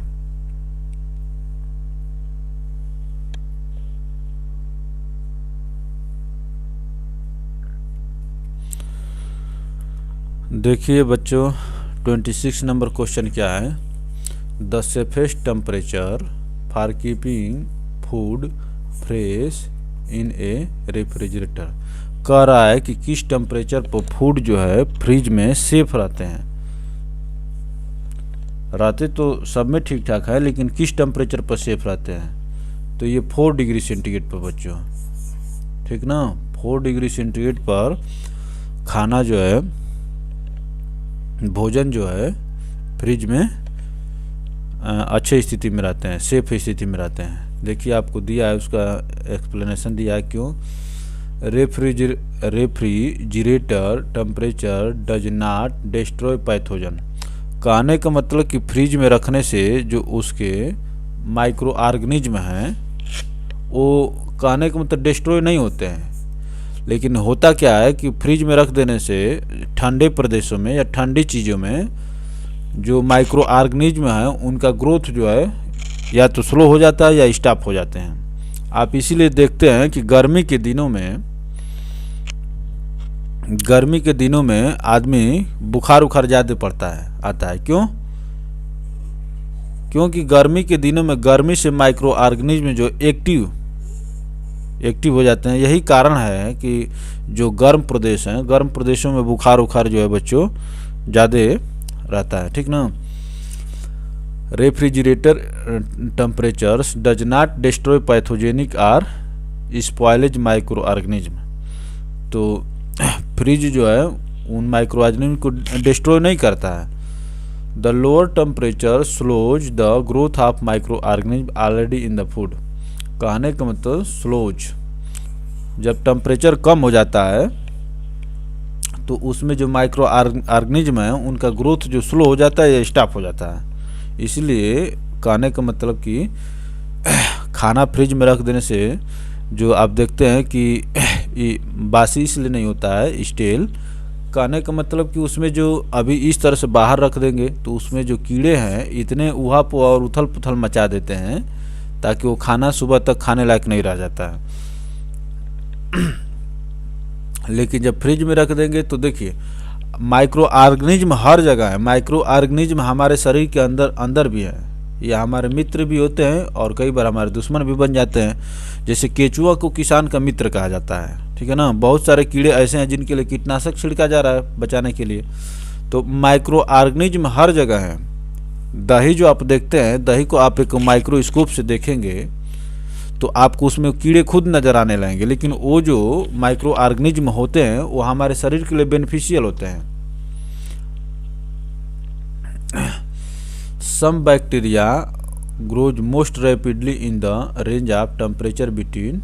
देखिए बच्चों 26 नंबर क्वेश्चन क्या है, the safest temperature for keeping food fresh in a refrigerator. कह रहा है कि किस टेम्परेचर पर फूड जो है फ्रिज में सेफ रहते हैं। रहते तो सब में ठीक ठाक है, लेकिन किस टेम्परेचर पर सेफ रहते हैं, तो ये 4 डिग्री सेंटीग्रेड पर बच्चों। ठीक ना। 4 डिग्री सेंटीग्रेड पर खाना जो है, भोजन जो है फ्रिज में अच्छे स्थिति में रहते हैं, सेफ स्थिति में रहते हैं। देखिए आपको दिया है, उसका एक्सप्लेनेशन दिया है क्यों। Refrigerator temperature does not destroy pathogen. कहने का मतलब कि फ्रिज में रखने से जो उसके माइक्रो ऑर्गेनिज्म हैं वो कहने का मतलब डिस्ट्रॉय नहीं होते हैं, लेकिन होता क्या है कि फ्रिज में रख देने से ठंडे प्रदेशों में या ठंडी चीज़ों में जो माइक्रो ऑर्गेनिज्म है उनका ग्रोथ जो है या तो स्लो हो जाता है या स्टॉप हो जाते हैं। आप इसीलिए देखते हैं कि गर्मी के दिनों में आदमी बुखार ज़्यादा पड़ता है, आता है। क्यों? क्योंकि गर्मी के दिनों में गर्मी से माइक्रो ऑर्गेनिज्म जो एक्टिव हो जाते हैं। यही कारण है कि जो गर्म प्रदेश हैं, गर्म प्रदेशों में बुखार जो है बच्चों ज़्यादा रहता है। ठीक ना। Refrigerator temperatures does not destroy pathogenic or spoilage micro organism. तो फ्रिज जो है उन माइक्रो ऑर्गेनिज्म को डिस्ट्रॉय नहीं करता है। The lower temperature slows the growth of micro organism already in the food. कहने का मतलब स्लोज, जब टेम्परेचर कम हो जाता है तो उसमें जो माइक्रो ऑर्गेनिज्म है उनका ग्रोथ जो स्लो हो जाता है या स्टॉप हो जाता है। इसलिए कहने का मतलब कि खाना फ्रिज में रख देने से जो आप देखते हैं कि बासी इसलिए नहीं होता है, स्टेल, कहने का मतलब कि उसमें जो अभी इस तरह से बाहर रख देंगे तो उसमें जो कीड़े हैं इतने उहा पुहा और उथल पुथल मचा देते हैं ताकि वो खाना सुबह तक खाने लायक नहीं रह जाता है। लेकिन जब फ्रिज में रख देंगे तो देखिए माइक्रो ऑर्गेनिज्म हर जगह है। माइक्रो ऑर्गेनिज्म हमारे शरीर के अंदर अंदर भी है, या हमारे मित्र भी होते हैं और कई बार हमारे दुश्मन भी बन जाते हैं। जैसे केचुआ को किसान का मित्र कहा जाता है, ठीक है ना। बहुत सारे कीड़े ऐसे हैं जिनके लिए कीटनाशक छिड़का जा रहा है बचाने के लिए। तो माइक्रो ऑर्गेनिज्म हर जगह है। दही जो आप देखते हैं, दही को आप एक माइक्रोस्कोप से देखेंगे तो आपको उसमें कीड़े खुद नज़र आने लगेंगे, लेकिन वो जो माइक्रो ऑर्गेनिज्म होते हैं वो हमारे शरीर के लिए बेनिफिशियल होते हैं। Some bacteria grows most rapidly in the range of temperature between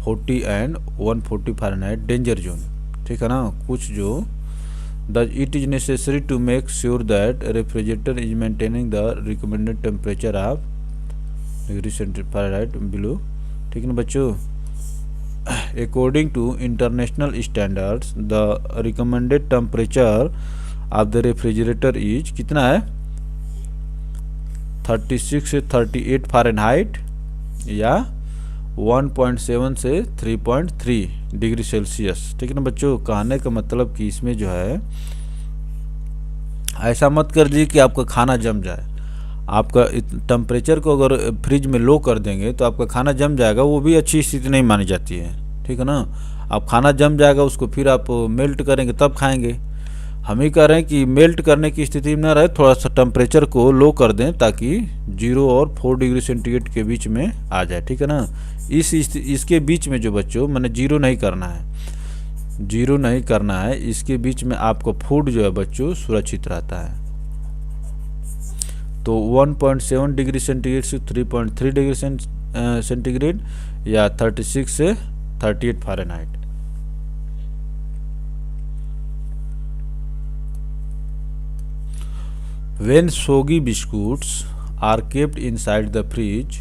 40 and 140 Fahrenheit danger zone, ठीक है ना। कुछ जो Thus it is necessary to make sure that refrigerator is maintaining the recommended temperature of degree Fahrenheit below, ठीक है ना बच्चों। According to international standards, the recommended temperature of the refrigerator is कितना है 36 से 38 फ़ारेनहाइट या 1.7 से 3.3 डिग्री सेल्सियस, ठीक है ना बच्चों। कहने का मतलब कि इसमें जो है ऐसा मत कर दीजिए कि आपका खाना जम जाए। आपका टेम्परेचर को अगर फ्रिज में लो कर देंगे तो आपका खाना जम जाएगा, वो भी अच्छी स्थिति नहीं मानी जाती है, ठीक है ना। आप खाना जम जाएगा उसको फिर आप मेल्ट करेंगे तब खाएंगे। हम ही कह रहे हैं कि मेल्ट करने की स्थिति में ना रहे, थोड़ा सा टेम्परेचर को लो कर दें ताकि 0 और 4 डिग्री सेंटीग्रेड के बीच में आ जाए, ठीक है ना। इसके बीच में जो बच्चों मैंने 0 नहीं करना है, 0 नहीं करना है। इसके बीच में आपको फूड जो है बच्चों सुरक्षित रहता है। तो 1.7 डिग्री सेंटीग्रेड से 3.3 डिग्री सेंटीग्रेड या 36 से 38 Fahrenheit. When soggy biscuits are kept inside the fridge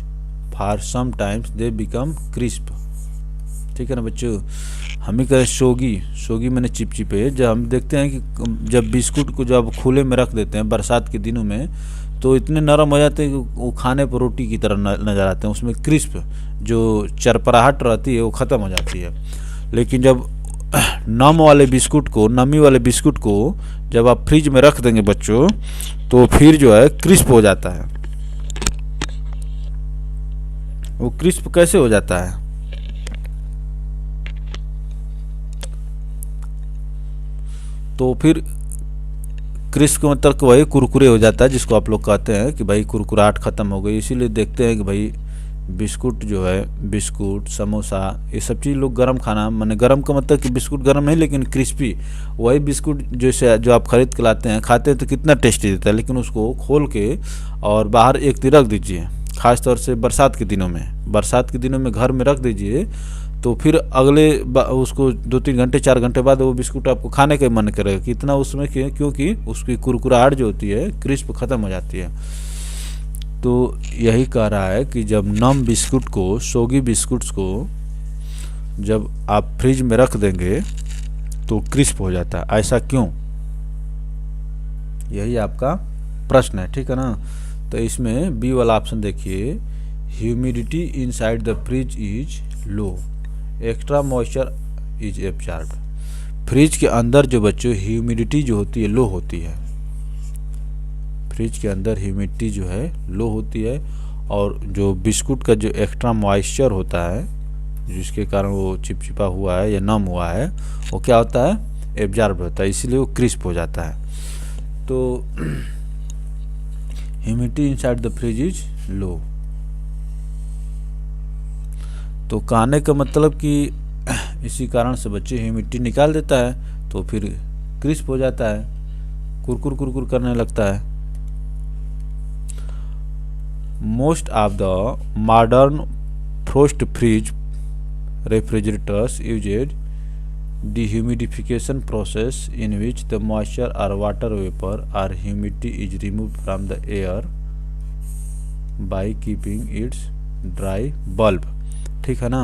for some times they become crisp, ठीक है ना बच्चों। हम ही कहें सोगी मैंने चिपचिपे। जब हम देखते हैं कि जब बिस्कुट को जब खुले में रख देते हैं बरसात के दिनों में तो इतने नरम हो जाते हैं कि वो खाने पर रोटी की तरह नज़र आते हैं। उसमें क्रिस्प जो चरपराहट रहती है वो ख़त्म हो जाती है। लेकिन जब नमी वाले बिस्कुट को जब आप फ्रिज में रख देंगे बच्चों तो फिर जो है क्रिस्प हो जाता है। वो क्रिस्प कैसे हो जाता है? तो फिर क्रिस्प का मतलब वही कुरकुरे हो जाता है, जिसको आप लोग कहते हैं कि भाई कुरकुराहट ख़त्म हो गई। इसीलिए देखते हैं कि भाई बिस्कुट जो है, बिस्कुट समोसा ये सब चीज़ लोग गरम खाना, माने गरम का मतलब कि बिस्कुट गरम नहीं लेकिन क्रिस्पी, वही बिस्कुट जैसे जो आप खरीद के लाते हैं खाते हैं तो कितना टेस्टी देता है। लेकिन उसको खोल के और बाहर एक तरफ रख दीजिए, ख़ास तौर से बरसात के दिनों में घर में रख दीजिए तो फिर अगले उसको 2-3 घंटे 4 घंटे बाद वो बिस्कुट आपको खाने का मन करेगा कितना उसमें, क्योंकि उसकी कुरकुराहट जो होती है क्रिस्प ख़त्म हो जाती है। तो यही कह रहा है कि जब नम बिस्कुट को, सोगी बिस्कुट्स को जब आप फ्रिज में रख देंगे तो क्रिस्प हो जाता है। ऐसा क्यों? यही आपका प्रश्न है, ठीक है ना। तो इसमें बी वाला ऑप्शन देखिए, humidity inside the fridge is low, extra moisture is absorbed. Fridge के अंदर जो बच्चों ह्यूमिडिटी जो होती है लो होती है। फ्रिज के अंदर ह्यूमिडिटी जो है लो होती है और जो बिस्कुट का जो एक्स्ट्रा मॉइस्चर होता है जिसके कारण वो चिपचिपा हुआ है या नम हुआ है वो क्या होता है, एब्जॉर्ब होता है, इसीलिए वो क्रिस्प हो जाता है। तो humidity inside the fridge is low. तो कहने का मतलब कि इसी कारण से बच्चे ह्यूमिडिटी निकाल देता है तो फिर क्रिस्प हो जाता है, कुरकुर करने लगता है। Most of the modern frost freeze refrigerators use dehumidification process in which the moisture or water vapor or humidity is removed from the air by keeping its dry bulb, ठीक है ना,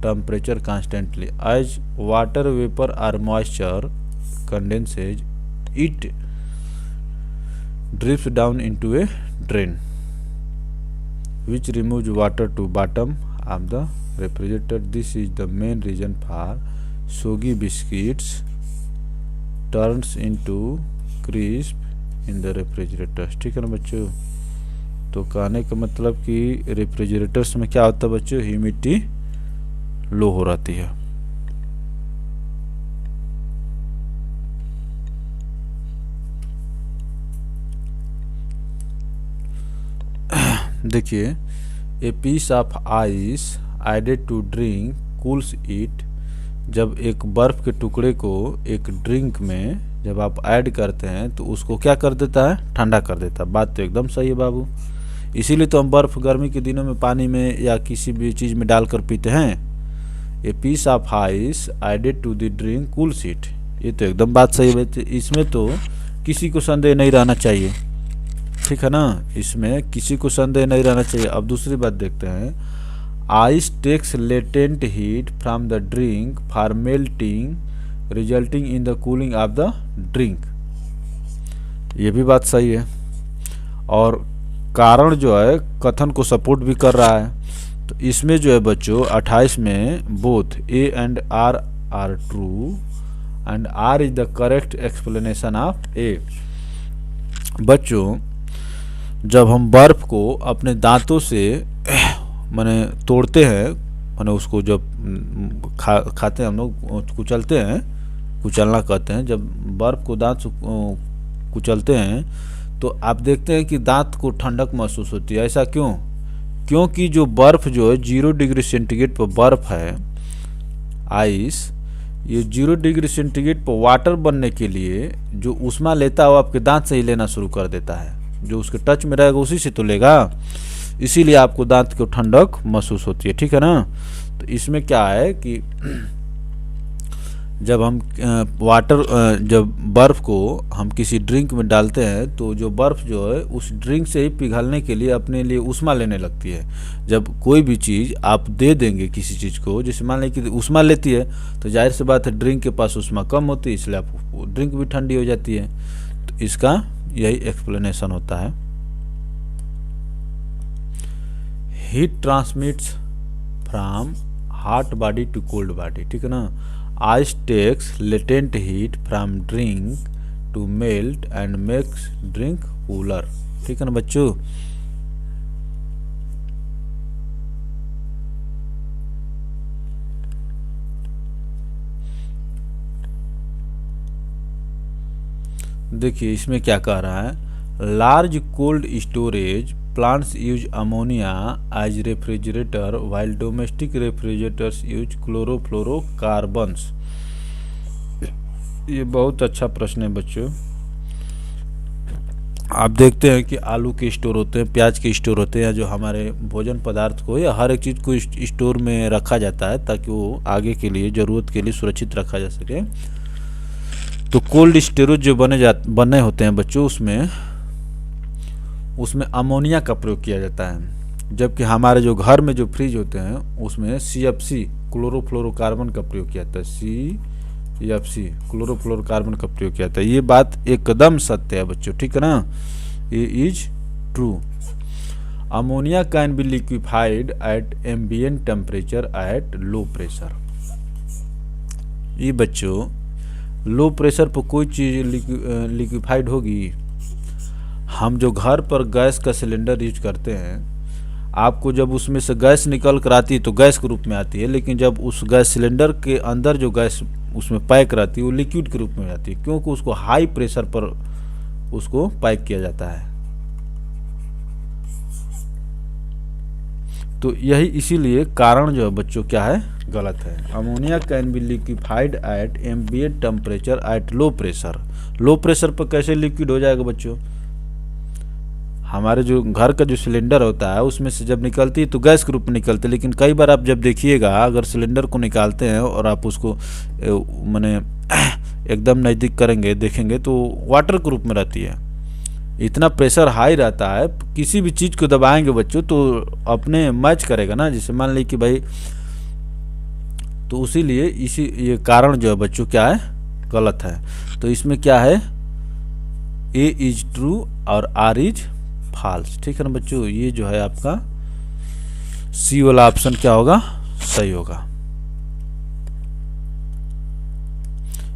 temperature constantly as water vapor or moisture condenses, it drips down into a drain which removes water to bottom of the refrigerator. This is the main reason for soggy biscuits turns into crisp in the refrigerators। ठीक है ना बच्चों। तो कहने का मतलब कि refrigerators में क्या होता है बच्चों, ह्यूमिडिटी लो हो रहती है। देखिए, a piece of ice added to drink cools it. जब एक बर्फ के टुकड़े को एक ड्रिंक में जब आप ऐड करते हैं तो उसको क्या कर देता है, ठंडा कर देता है। बात तो एकदम सही है बाबू, इसीलिए तो हम बर्फ़ गर्मी के दिनों में पानी में या किसी भी चीज़ में डालकर पीते हैं। A piece of ice added to the drink cools it. ये तो एकदम बात सही है, इसमें तो किसी को संदेह नहीं रहना चाहिए। ठीक है ना, इसमें किसी को संदेह नहीं रहना चाहिए। अब दूसरी बात देखते हैं, ice takes latent heat from the drink for melting resulting in the cooling of the drink. ये भी बात सही है, और कारण जो है कथन को सपोर्ट भी कर रहा है। तो इसमें जो है बच्चों 28 में both A and R are true and R is the correct explanation of A. बच्चों, जब हम बर्फ को अपने दांतों से माने तोड़ते हैं, माने उसको जब खाते हैं हम लोग, कुचलते हैं, कुचलना कहते हैं। जब बर्फ को दांत से कुचलते हैं तो आप देखते हैं कि दांत को ठंडक महसूस होती है। ऐसा क्यों? क्योंकि जो बर्फ़ जो है 0 डिग्री सेंटीग्रेड पर बर्फ़ है, आइस, ये 0 डिग्री सेंटीग्रेड पर वाटर बनने के लिए जो ऊष्मा लेता है वो आपके दांत से ही लेना शुरू कर देता है। जो उसके टच में रहेगा उसी से तो लेगा, इसीलिए आपको दांत को ठंडक महसूस होती है। ठीक है ना। तो इसमें क्या है कि जब हम जब बर्फ़ को हम किसी ड्रिंक में डालते हैं तो जो बर्फ़ जो है उस ड्रिंक से ही पिघलने के लिए अपने लिए ऊष्मा लेने लगती है। जब कोई भी चीज़ आप दे देंगे किसी चीज़ को, जैसे मान लें कि ऊष्मा लेती है, तो जाहिर सी बात है ड्रिंक के पास ऊष्मा कम होती है, इसलिए आप ड्रिंक भी ठंडी हो जाती है। तो इसका यही एक्सप्लेनेशन होता है। Heat transmits from hot body to cold body. ठीक है ना। Ice takes latent heat from drink to melt and makes drink cooler। ठीक है ना बच्चों। देखिए इसमें क्या कह रहा है, large cold storage plants use ammonia as refrigerator while domestic refrigerators use chlorofluorocarbons. ये बहुत अच्छा प्रश्न है बच्चों। आप देखते हैं कि आलू के स्टोर होते हैं, प्याज के स्टोर होते हैं, या जो हमारे भोजन पदार्थ को या हर एक चीज़ को स्टोर में रखा जाता है ताकि वो आगे के लिए ज़रूरत के लिए सुरक्षित रखा जा सके। तो कोल्ड स्टोरेज जो बने होते हैं बच्चों, उसमें अमोनिया का प्रयोग किया जाता है, जबकि हमारे जो घर में जो फ्रिज होते हैं उसमें CFC क्लोरोफ्लोरोकार्बन का प्रयोग किया जाता है। CFC क्लोरोफ्लोरोकार्बन का प्रयोग किया जाता है। ये बात एकदम सत्य है बच्चों। ठीक है ना, ये is true. Ammonia can be liquefied at ambient temperature at low pressure. ये बच्चों लो प्रेशर पर कोई चीज़ लिक्विफाइड होगी। हम जो घर पर गैस का सिलेंडर यूज करते हैं, आपको जब उसमें से गैस निकल कर आती है तो गैस के रूप में आती है, लेकिन जब उस गैस सिलेंडर के अंदर जो गैस उसमें पैक रहती है वो लिक्विड के रूप में आती है, क्योंकि उसको हाई प्रेशर पर उसको पैक किया जाता है। तो यही इसीलिए कारण जो है बच्चों क्या है, गलत है। Ammonia can be liquefied at ambient temperature at low pressure. Low pressure पर कैसे लिक्विड हो जाएगा बच्चों? हमारे जो घर का जो सिलेंडर होता है उसमें से जब निकलती है तो गैस के रूप में निकलती है, लेकिन कई बार आप जब देखिएगा अगर सिलेंडर को निकालते हैं और आप उसको माने एकदम नज़दीक करेंगे देखेंगे तो वाटर के रूप में रहती है। इतना प्रेशर हाई रहता है, किसी भी चीज़ को दबाएंगे बच्चों तो अपने मैच करेगा ना। जैसे मान ली कि भाई, तो इसीलिए ये कारण जो है बच्चों क्या है, गलत है। तो इसमें क्या है, ए इज ट्रू और आर इज फॉल्स। ठीक है ना बच्चों, ये जो है आपका सी वाला ऑप्शन क्या होगा, सही होगा।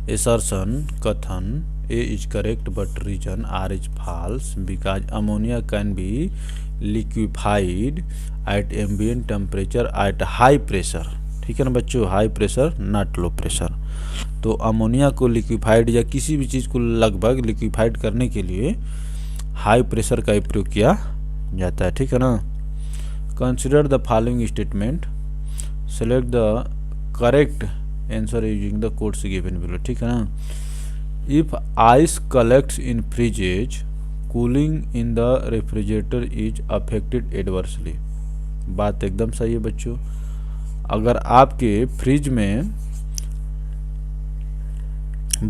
assertion कथन A is correct but reason R is false because ammonia can be liquefied at ambient temperature at high pressure। ठीक है ना बच्चों, high pressure not low pressure. तो अमोनिया को लिक्विफाइड या किसी भी चीज़ को लगभग लिक्विफाइड करने के लिए हाई प्रेशर का प्रयोग किया जाता है। ठीक है ना। Consider the following statement, select the correct answer using the codes given below. ठीक है ना। If ice collects in fridges, cooling in the refrigerator is affected adversely. बात एकदम सही है बच्चों। अगर आपके फ्रिज में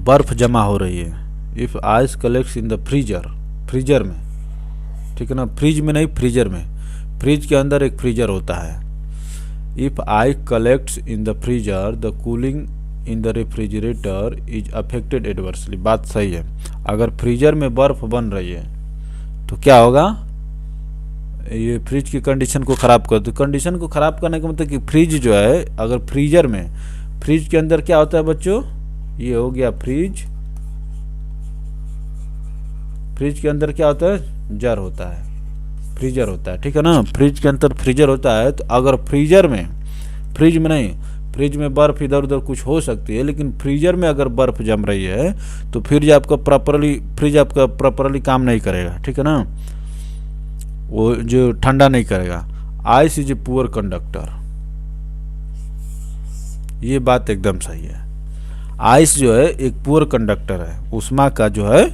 बर्फ जमा हो रही है, if ice collects in the freezer में, ठीक है ना, फ्रिज में नहीं फ्रीजर में, फ्रिज के अंदर एक फ्रीजर होता है। If ice collects in the freezer the cooling in the refrigerator is affected adversely. बात सही है। अगर फ्रीजर में बर्फ बन रही है तो क्या होगा, ये फ्रिज की कंडीशन को ख़राब कर दो। कंडीशन को ख़राब करने का मतलब कि फ्रिज जो है, अगर फ्रीजर में, फ्रिज के अंदर क्या होता है बच्चों, ये हो गया फ्रिज, फ्रिज के अंदर क्या होता है, जार होता है, फ्रीजर होता है। ठीक है ना, फ्रिज के अंदर फ्रीजर होता है। तो अगर फ्रीजर में, फ्रिज में नहीं, फ्रिज में बर्फ़ इधर उधर कुछ हो सकती है, लेकिन फ्रीजर में अगर बर्फ़ जम रही है तो फ्रिज आपका प्रॉपरली काम नहीं करेगा। ठीक है ना, वो जो ठंडा नहीं करेगा। Ice is a poor conductor, ये बात एकदम सही है। आइस जो है एक पुअर कंडक्टर है, उष्मा का जो है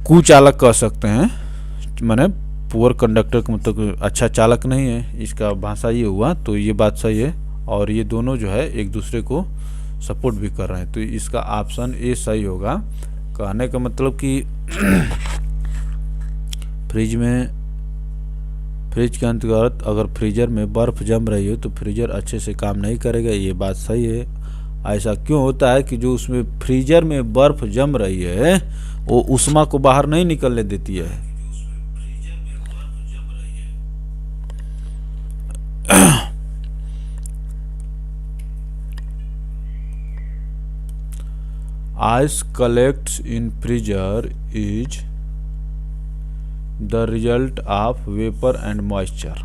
कुचालक कह सकते हैं। माने पुअर कंडक्टर का मतलब अच्छा चालक नहीं है, इसका भाषा ये हुआ। तो ये बात सही है, और ये दोनों जो है एक दूसरे को सपोर्ट भी कर रहे हैं। तो इसका ऑप्शन ए सही होगा। कहने का मतलब कि फ्रिज के अंतर्गत अगर फ्रीजर में बर्फ़ जम रही हो तो फ्रीजर अच्छे से काम नहीं करेगा, ये बात सही है। ऐसा क्यों होता है कि जो उसमें फ्रीजर में बर्फ़ जम रही है वो उष्मा को बाहर नहीं निकलने देती है। Ice collects in freezer is the result of vapor and moisture।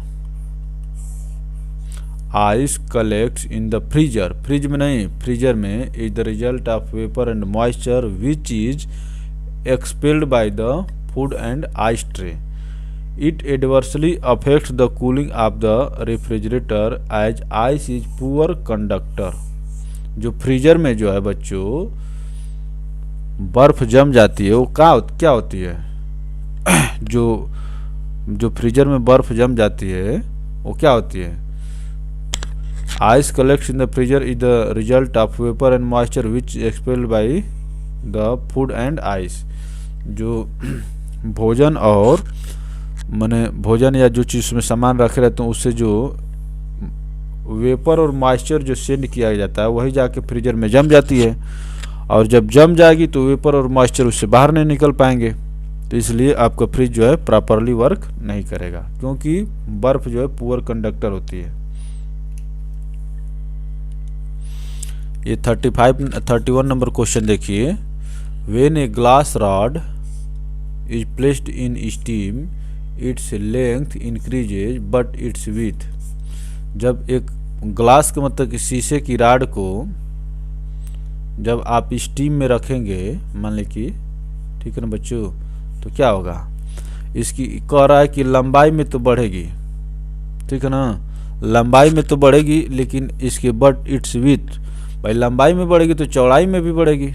Ice collects in the freezer, fridge में नहीं फ्रीजर में, is the result of vapor and moisture which is expelled by the food and ice tray। It adversely affects the cooling of the refrigerator as ice is poor conductor। जो freezer में जो है बच्चों बर्फ़ जम जाती है वो क्या होती है, जो फ्रीजर में बर्फ़ जम जाती है वो क्या होती है। Ice collects in the freezer is the result of vapour and moisture which expelled by the food and ice. जो भोजन और माने भोजन या जो चीज़ में सामान रखे रहते हैं उससे जो वेपर और मॉइस्चर जो सेंड किया जाता है वही जाके फ्रीजर में जम जाती है, और जब जम जाएगी तो वेपर और मॉइस्चर उससे बाहर नहीं निकल पाएंगे। तो इसलिए आपका फ्रिज जो है प्रॉपरली वर्क नहीं करेगा, क्योंकि बर्फ जो है पुअर कंडक्टर होती है। ये 31 नंबर क्वेश्चन देखिए। When a glass rod is placed in steam its length increases but it's width. जब एक ग्लास का मतलब कि शीशे की राड को जब आप स्टीम में रखेंगे, मान ली कि, ठीक है ना बच्चों, तो क्या होगा, इसकी कह रहा है कि लंबाई में तो बढ़ेगी, ठीक है ना, लंबाई में तो बढ़ेगी, लेकिन इसके बट इट्स विड्थ, भाई लंबाई में बढ़ेगी तो चौड़ाई में भी बढ़ेगी।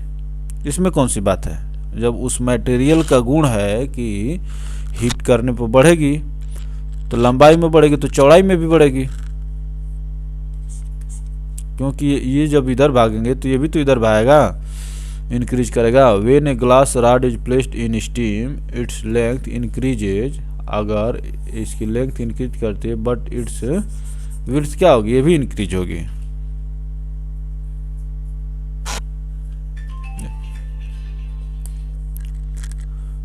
इसमें कौन सी बात है, जब उस मटेरियल का गुण है कि हीट करने पर बढ़ेगी तो लंबाई में बढ़ेगी तो चौड़ाई में भी बढ़ेगी, क्योंकि ये जब इधर भागेंगे तो ये भी तो इधर भागेगा, इंक्रीज करेगा। When a glass rod is placed in steam its length increases, अगर इसकी लेंथ इंक्रीज करती है बट इट्स विड्थ क्या होगी, ये भी इंक्रीज होगी।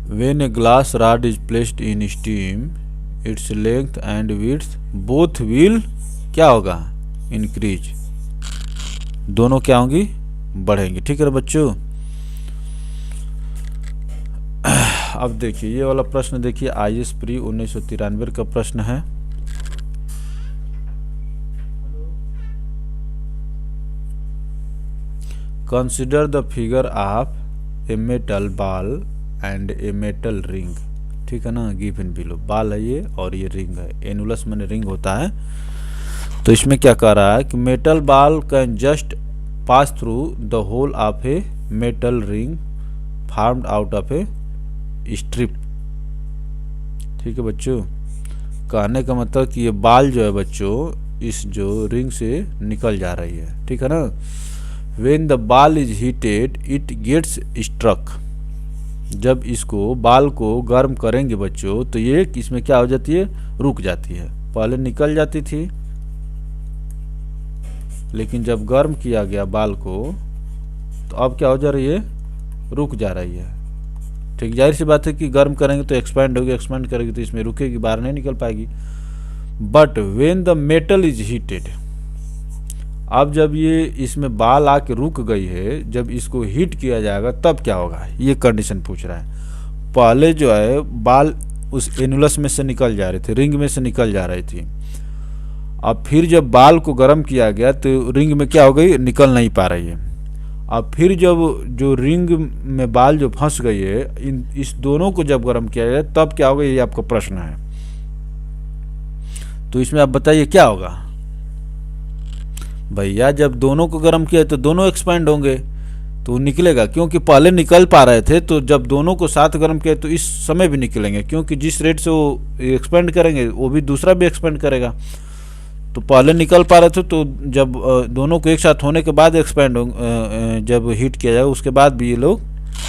When a glass rod is placed in steam its length and width both will क्या होगा, इंक्रीज, दोनों क्या होंगी, बढ़ेंगी। ठीक है बच्चों। अब देखिए ये वाला प्रश्न देखिए, IAS प्री 1993 का प्रश्न है। Consider the figure of a metal ball and A metal ring. ठीक है ना, गिवन बिलो। बॉल है ये और ये रिंग है, एनुलस में रिंग होता है। तो इसमें क्या कह रहा है कि metal ball can just pass through the hole of a metal ring formed out of a strip. ठीक है बच्चों, कहने का मतलब कि ये बॉल जो है बच्चों इस जो रिंग से निकल जा रही है। ठीक है ना। When the ball is heated it gets struck. जब इसको बॉल को गर्म करेंगे बच्चों तो ये इसमें क्या हो जाती है, रुक जाती है। पहले निकल जाती थी लेकिन जब गर्म किया गया बॉल को तो अब क्या हो जा रही है, रुक जा रही है। ठीक, जाहिर सी बात है कि गर्म करेंगे तो एक्सपैंड होगी, एक्सपैंड करेगी तो इसमें रुकेगी, बाहर नहीं निकल पाएगी। But when the metal is heated, अब जब ये इसमें बॉल आके रुक गई है, जब इसको हीट किया जाएगा तब क्या होगा, ये कंडीशन पूछ रहा है। पहले जो है बॉल उस एनुलस में से निकल जा रही थी, रिंग में से निकल जा रही थी। अब फिर जब बॉल को गर्म किया गया तो रिंग में क्या हो गई, निकल नहीं पा रही है। अब फिर जब जो रिंग में बॉल जो फंस गई है, इस दोनों को जब गर्म किया जाए तब क्या होगा, ये आपका प्रश्न है। तो इसमें आप बताइए क्या होगा भैया। जब दोनों को गर्म किया तो दोनों एक्सपैंड होंगे तो निकलेगा, क्योंकि पहले निकल पा रहे थे तो जब दोनों को साथ गर्म किया तो इस समय भी निकलेंगे, क्योंकि जिस रेट से वो एक्सपेंड करेंगे वो भी दूसरा भी एक्सपेंड करेगा। तो पहले निकल पा रहे थे तो जब दोनों को एक साथ होने के बाद एक्सपेंड जब हीट किया जाए उसके बाद भी ये लोग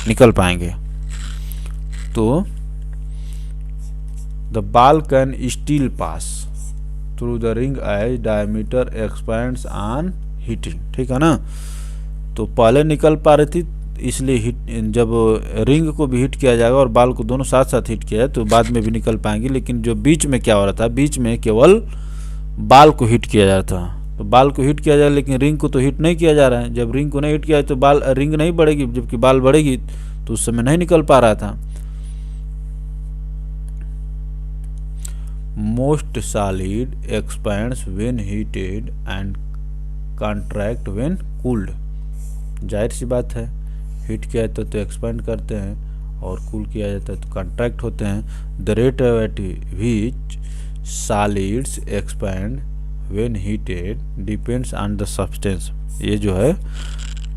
निकल पाएंगे। तो the ball can still pass through the ring as diameter expands on heating. ठीक है ना। तो पहले निकल पा रही थी इसलिए हीट, जब रिंग को भी हीट किया जाएगा और बॉल को दोनों साथ साथ हीट किया जाए तो बाद में भी निकल पाएंगे। लेकिन जो बीच में क्या हो रहा था, बीच में केवल बाल को हीट किया जा रहा था। तो बाल को हीट किया जा रहा है लेकिन रिंग को तो हीट नहीं किया जा रहा है। जब रिंग को नहीं हीट किया जाए तो बाल रिंग नहीं बढ़ेगी, जबकि बाल बढ़ेगी तो उस समय नहीं निकल पा रहा था। Most solid expands when heated and contract when cooled. जाहिर सी बात है, हीट किया जाता है तो एक्सपैंड करते हैं और कूल किया जाता है तो कॉन्ट्रैक्ट होते हैं। The rate at which solids expand when heated depends on the substance. ये जो है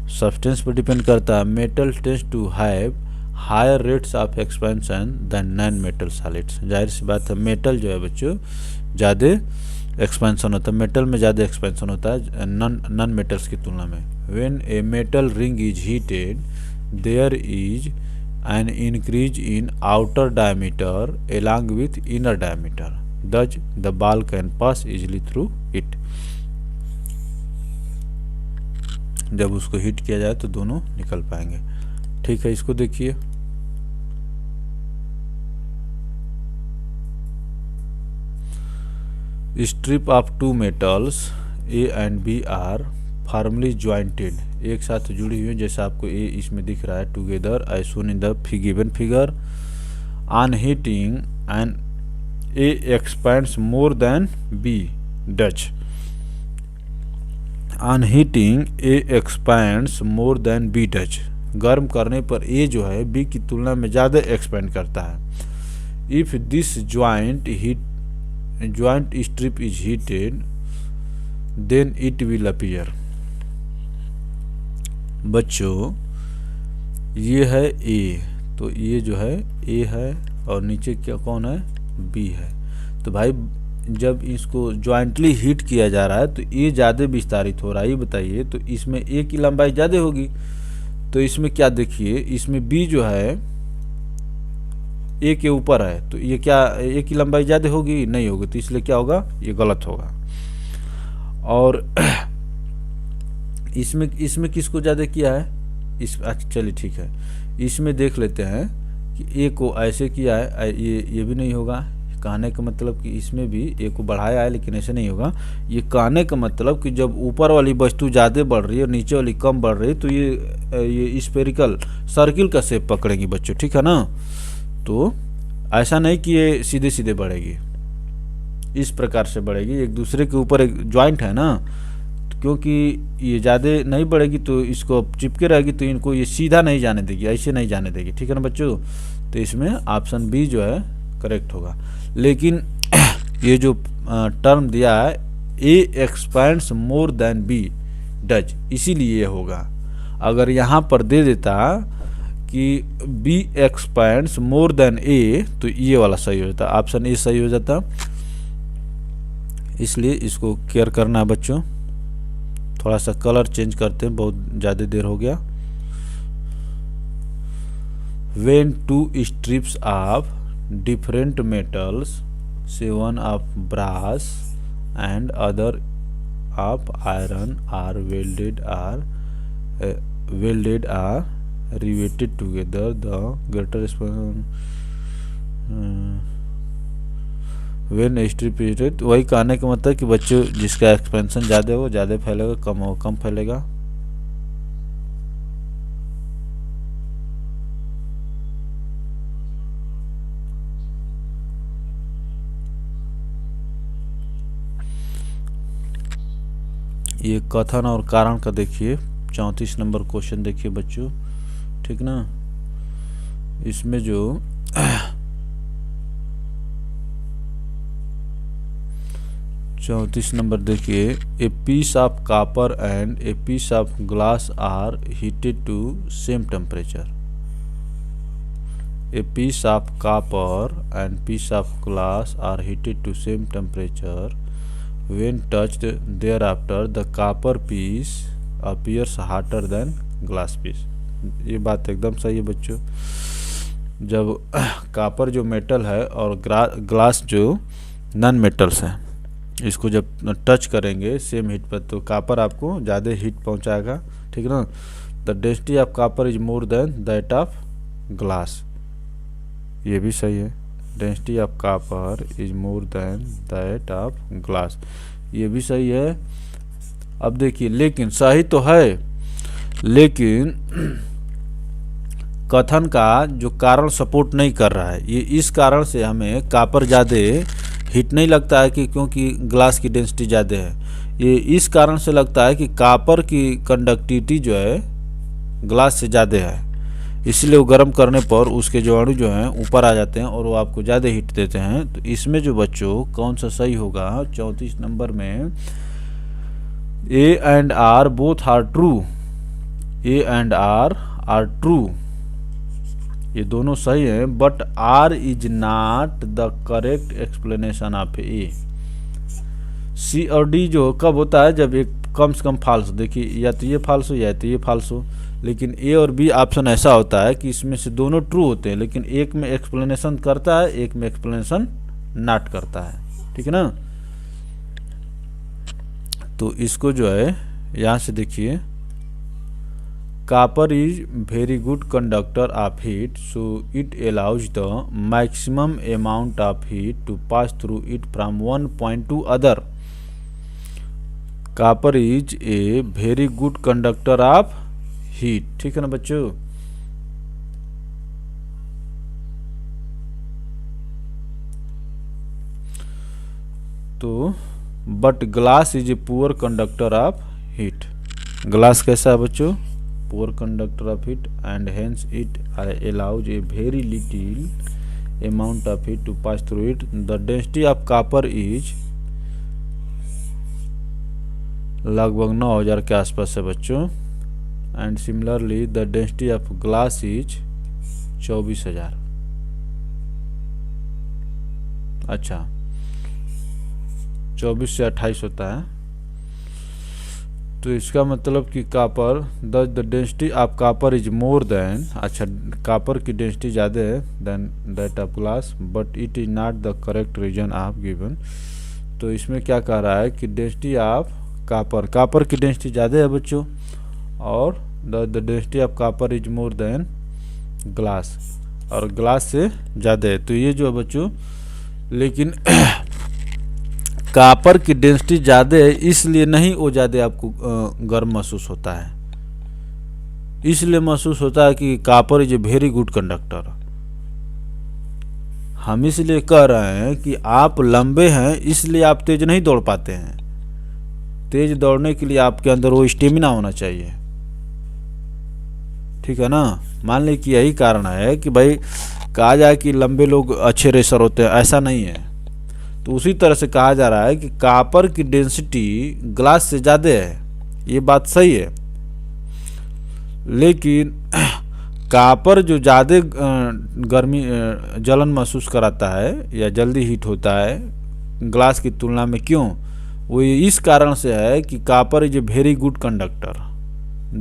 सब्सटेंस पर डिपेंड करता है। Metal tends to have higher rates of expansion than non metal solids. जाहिर सी बात है, मेटल जो है बच्चों ज़्यादा एक्सपेंशन होता है, मेटल में ज़्यादा एक्सपेंशन होता है नॉन मेटल्स की तुलना में। When a metal ring is heated there is an increase in outer diameter along with inner diameter, thus the ball can pass easily through it। जब उसको हीट किया जाए तो दोनों निकल पाएंगे। ठीक है, इसको देखिए। Strip of two metals A and B are firmly jointed, एक साथ जुड़ी हुई है, जैसा आपको ए इसमें दिख रहा है, together as shown in the given figure. On heating and A expands more than B does. On heating A expands more than B does. गर्म करने पर ए जो है बी की तुलना में ज़्यादा एक्सपेंड करता है। If this joint strip is heated then it will appear. बच्चों ये है ए, तो ये जो है ए है और नीचे क्या कौन है, बी है। तो भाई जब इसको ज्वाइंटली हीट किया जा रहा है तो ए ज़्यादा विस्तारित हो रहा है, ये बताइए। तो इसमें ए की लंबाई ज़्यादा होगी, तो इसमें क्या देखिए, इसमें बी जो है ए के ऊपर है, तो ये क्या ए की लंबाई ज़्यादा होगी, नहीं होगी, तो इसलिए क्या होगा, ये गलत होगा। और इसमें किसको ज़्यादा किया है, इस अच्छा चलिए ठीक है, इसमें देख लेते हैं कि ए को ऐसे किया है, ये भी नहीं होगा। कहने का मतलब कि इसमें भी ए को बढ़ाया है, लेकिन ऐसे नहीं होगा। ये कहने का मतलब कि जब ऊपर वाली वस्तु ज़्यादा बढ़ रही है और नीचे वाली कम बढ़ रही है, तो ये स्फेरिकल सर्किल का शेप पकड़ेगी बच्चों, ठीक है ना। तो ऐसा नहीं कि ये सीधे सीधे बढ़ेगी, इस प्रकार से बढ़ेगी, एक दूसरे के ऊपर एक ज्वाइंट है ना, क्योंकि ये ज़्यादा नहीं बढ़ेगी तो इसको चिपके रहेगी, तो इनको ये सीधा नहीं जाने देगी, ऐसे नहीं जाने देगी, ठीक है ना बच्चों। तो इसमें ऑप्शन बी जो है करेक्ट होगा। लेकिन ये जो टर्म दिया है A expands more than B does, इसीलिए ये होगा। अगर यहाँ पर दे देता कि B expands more than A, तो ये वाला सही हो जाता, ऑप्शन ए सही हो जाता। इसलिए इसको केयर करना है बच्चों। थोड़ा सा कलर चेंज करते हैं, बहुत ज़्यादा देर हो गया। When two strips of different metals, say one of brass and other of iron, are welded or riveted together, the greater when strip is, वही कहने का मतलब कि बच्चों जिसका एक्सपेंशन ज़्यादा हो ज़्यादा फैलेगा, कम हो कम फैलेगा। ये कथन और कारण का देखिए 34 नंबर क्वेश्चन देखिए बच्चों, ठीक ना। इसमें जो 34 नंबर देखिए, a piece of copper and a piece of glass are heated to same temperature. A piece of copper and piece of glass are heated to same temperature, when touched thereafter the copper piece appears hotter than glass piece। ये बात एकदम सही है बच्चों। जब copper जो metal है और ग्लास जो नॉन मेटल्स हैं, इसको जब टच करेंगे सेम हीट पर, तो कॉपर आपको ज़्यादा हीट पहुंचाएगा, ठीक है ना। The density of copper is more then that of glass, ये भी सही है। Density of copper is more then that of glass, ये भी सही है। अब देखिए, लेकिन सही तो है, लेकिन कथन का जो कारण सपोर्ट नहीं कर रहा है। ये इस कारण से हमें कॉपर ज़्यादा हीट नहीं लगता है कि क्योंकि ग्लास की डेंसिटी ज़्यादा है। ये इस कारण से लगता है कि कॉपर की कंडक्टिविटी जो है ग्लास से ज़्यादा है, इसलिए वो गर्म करने पर उसके जो अणु जो हैं ऊपर आ जाते हैं और वो आपको ज़्यादा हीट देते हैं। तो इसमें जो बच्चों कौन सा सही होगा 34 नंबर में, A and R both are true, A and R true, ये दोनों सही हैं, but R is not the correct explanation of A. C और डी जो कब होता है, जब एक कम से कम फाल्स, देखिए या तो ये फाल्स हो या तो ये फाल्स हो। लेकिन ए और बी ऑप्शन ऐसा होता है कि इसमें से दोनों ट्रू होते हैं, लेकिन एक में एक्सप्लेनेशन करता है, एक में एक्सप्लेनेशन नॉट करता है, ठीक है ना। तो इसको जो है यहाँ से देखिए, copper is very good conductor of heat, so it allows the maximum amount of heat to pass through it from one point to other. Copper is a very good conductor of heat, ठीक है ना बच्चों। तो but glass is a poor conductor of heat, glass कैसा है बच्चों, poor conductor of heat, and hence it allows a very little amount of heat to pass through it. The density of copper is लगभग 9000 के आसपास है बच्चों, and similarly the density of glass is 24000। अच्छा, 24 से 28 होता है। तो इसका मतलब कि copper the density of copper is more than, अच्छा कॉपर की डेंसिटी ज़्यादा है than that of glass, but it is not the correct reason of given. तो इसमें क्या कह रहा है कि डेंसिटी ऑफ कॉपर की डेंसिटी ज़्यादा है बच्चों, और the density of copper is more than glass. और ग्लास से ज़्यादा है। तो ये जो है बच्चों, लेकिन कापर की डेंसिटी ज़्यादा है इसलिए नहीं वो ज़्यादा आपको गर्म महसूस होता है। इसलिए महसूस होता है कि copper is a very good conductor. हम इसलिए कह रहे हैं कि आप लंबे हैं इसलिए आप तेज नहीं दौड़ पाते हैं। तेज दौड़ने के लिए आपके अंदर वो स्टेमिना होना चाहिए, ठीक है ना। मान ली कि यही कारण है कि भाई कहा जाए कि लंबे लोग अच्छे रेसर होते हैं, ऐसा नहीं है। तो उसी तरह से कहा जा रहा है कि कापर की डेंसिटी ग्लास से ज़्यादा है, ये बात सही है। लेकिन कापर जो ज़्यादा गर्मी जलन महसूस कराता है या जल्दी हीट होता है ग्लास की तुलना में, क्यों? वो इस कारण से है कि copper is a very good conductor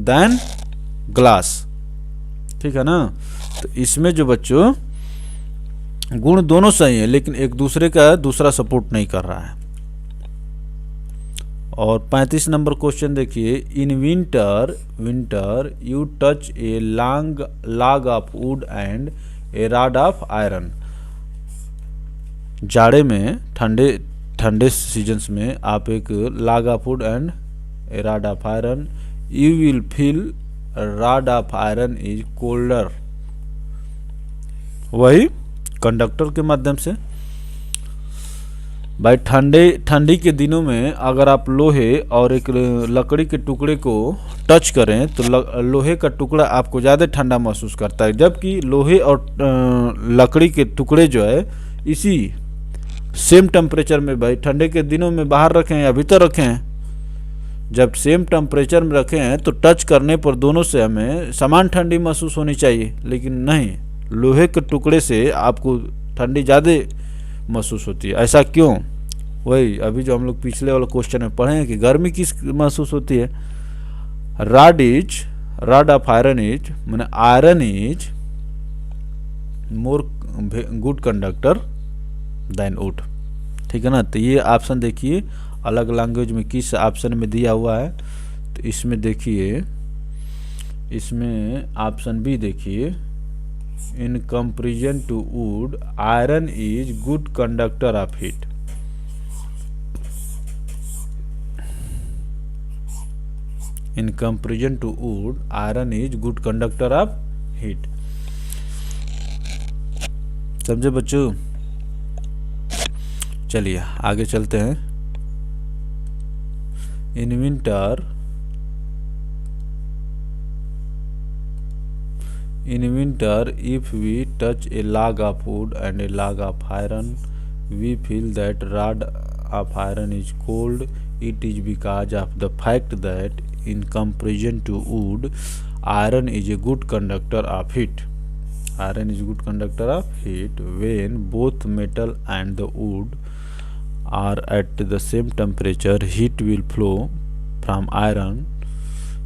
than glass, ठीक है ना। तो इसमें जो बच्चों गुण दोनों सही है, लेकिन एक दूसरे का दूसरा सपोर्ट नहीं कर रहा है। और 35 नंबर क्वेश्चन देखिए, in winter you touch A log of would and A rod of iron. जाड़े में ठंडे सीजन्स में आप एक log of would and A rod of iron, you will feel rod of iron is colder. वही conductor के माध्यम से भाई ठंडी के दिनों में अगर आप लोहे और एक लकड़ी के टुकड़े को टच करें तो लोहे का टुकड़ा आपको ज़्यादा ठंडा महसूस करता है, जबकि लोहे और लकड़ी के टुकड़े जो है इसी सेम टेम्परेचर में भाई ठंडे के दिनों में बाहर रखें या भीतर रखें, जब सेम टेम्परेचर में रखे हैं तो टच करने पर दोनों से हमें समान ठंडी महसूस होनी चाहिए। लेकिन नहीं, लोहे के टुकड़े से आपको ठंडी ज़्यादा महसूस होती है। ऐसा क्यों? वही अभी जो हम लोग पिछले वाले क्वेश्चन में पढ़े हैं कि गर्मी किस महसूस होती है। रॉड ऑफ आयरन इज माने iron is more good conductor than wood, ठीक है ना। तो ये ऑप्शन देखिए अलग लैंग्वेज में किस ऑप्शन में दिया हुआ है। तो इसमें देखिए, इसमें ऑप्शन बी देखिए, in comparison to wood iron is good conductor of heat. In comparison to wood iron is good conductor of heat. समझे बच्चों? चलिए आगे चलते हैं। इन winter if we touch a log of wood and a log of iron we feel that rod of iron is cold. It is because of the fact that in comparison to wood iron is a good conductor of heat. Iron is a good conductor of heat. When both metal and the wood are at the same temperature heat will flow from iron.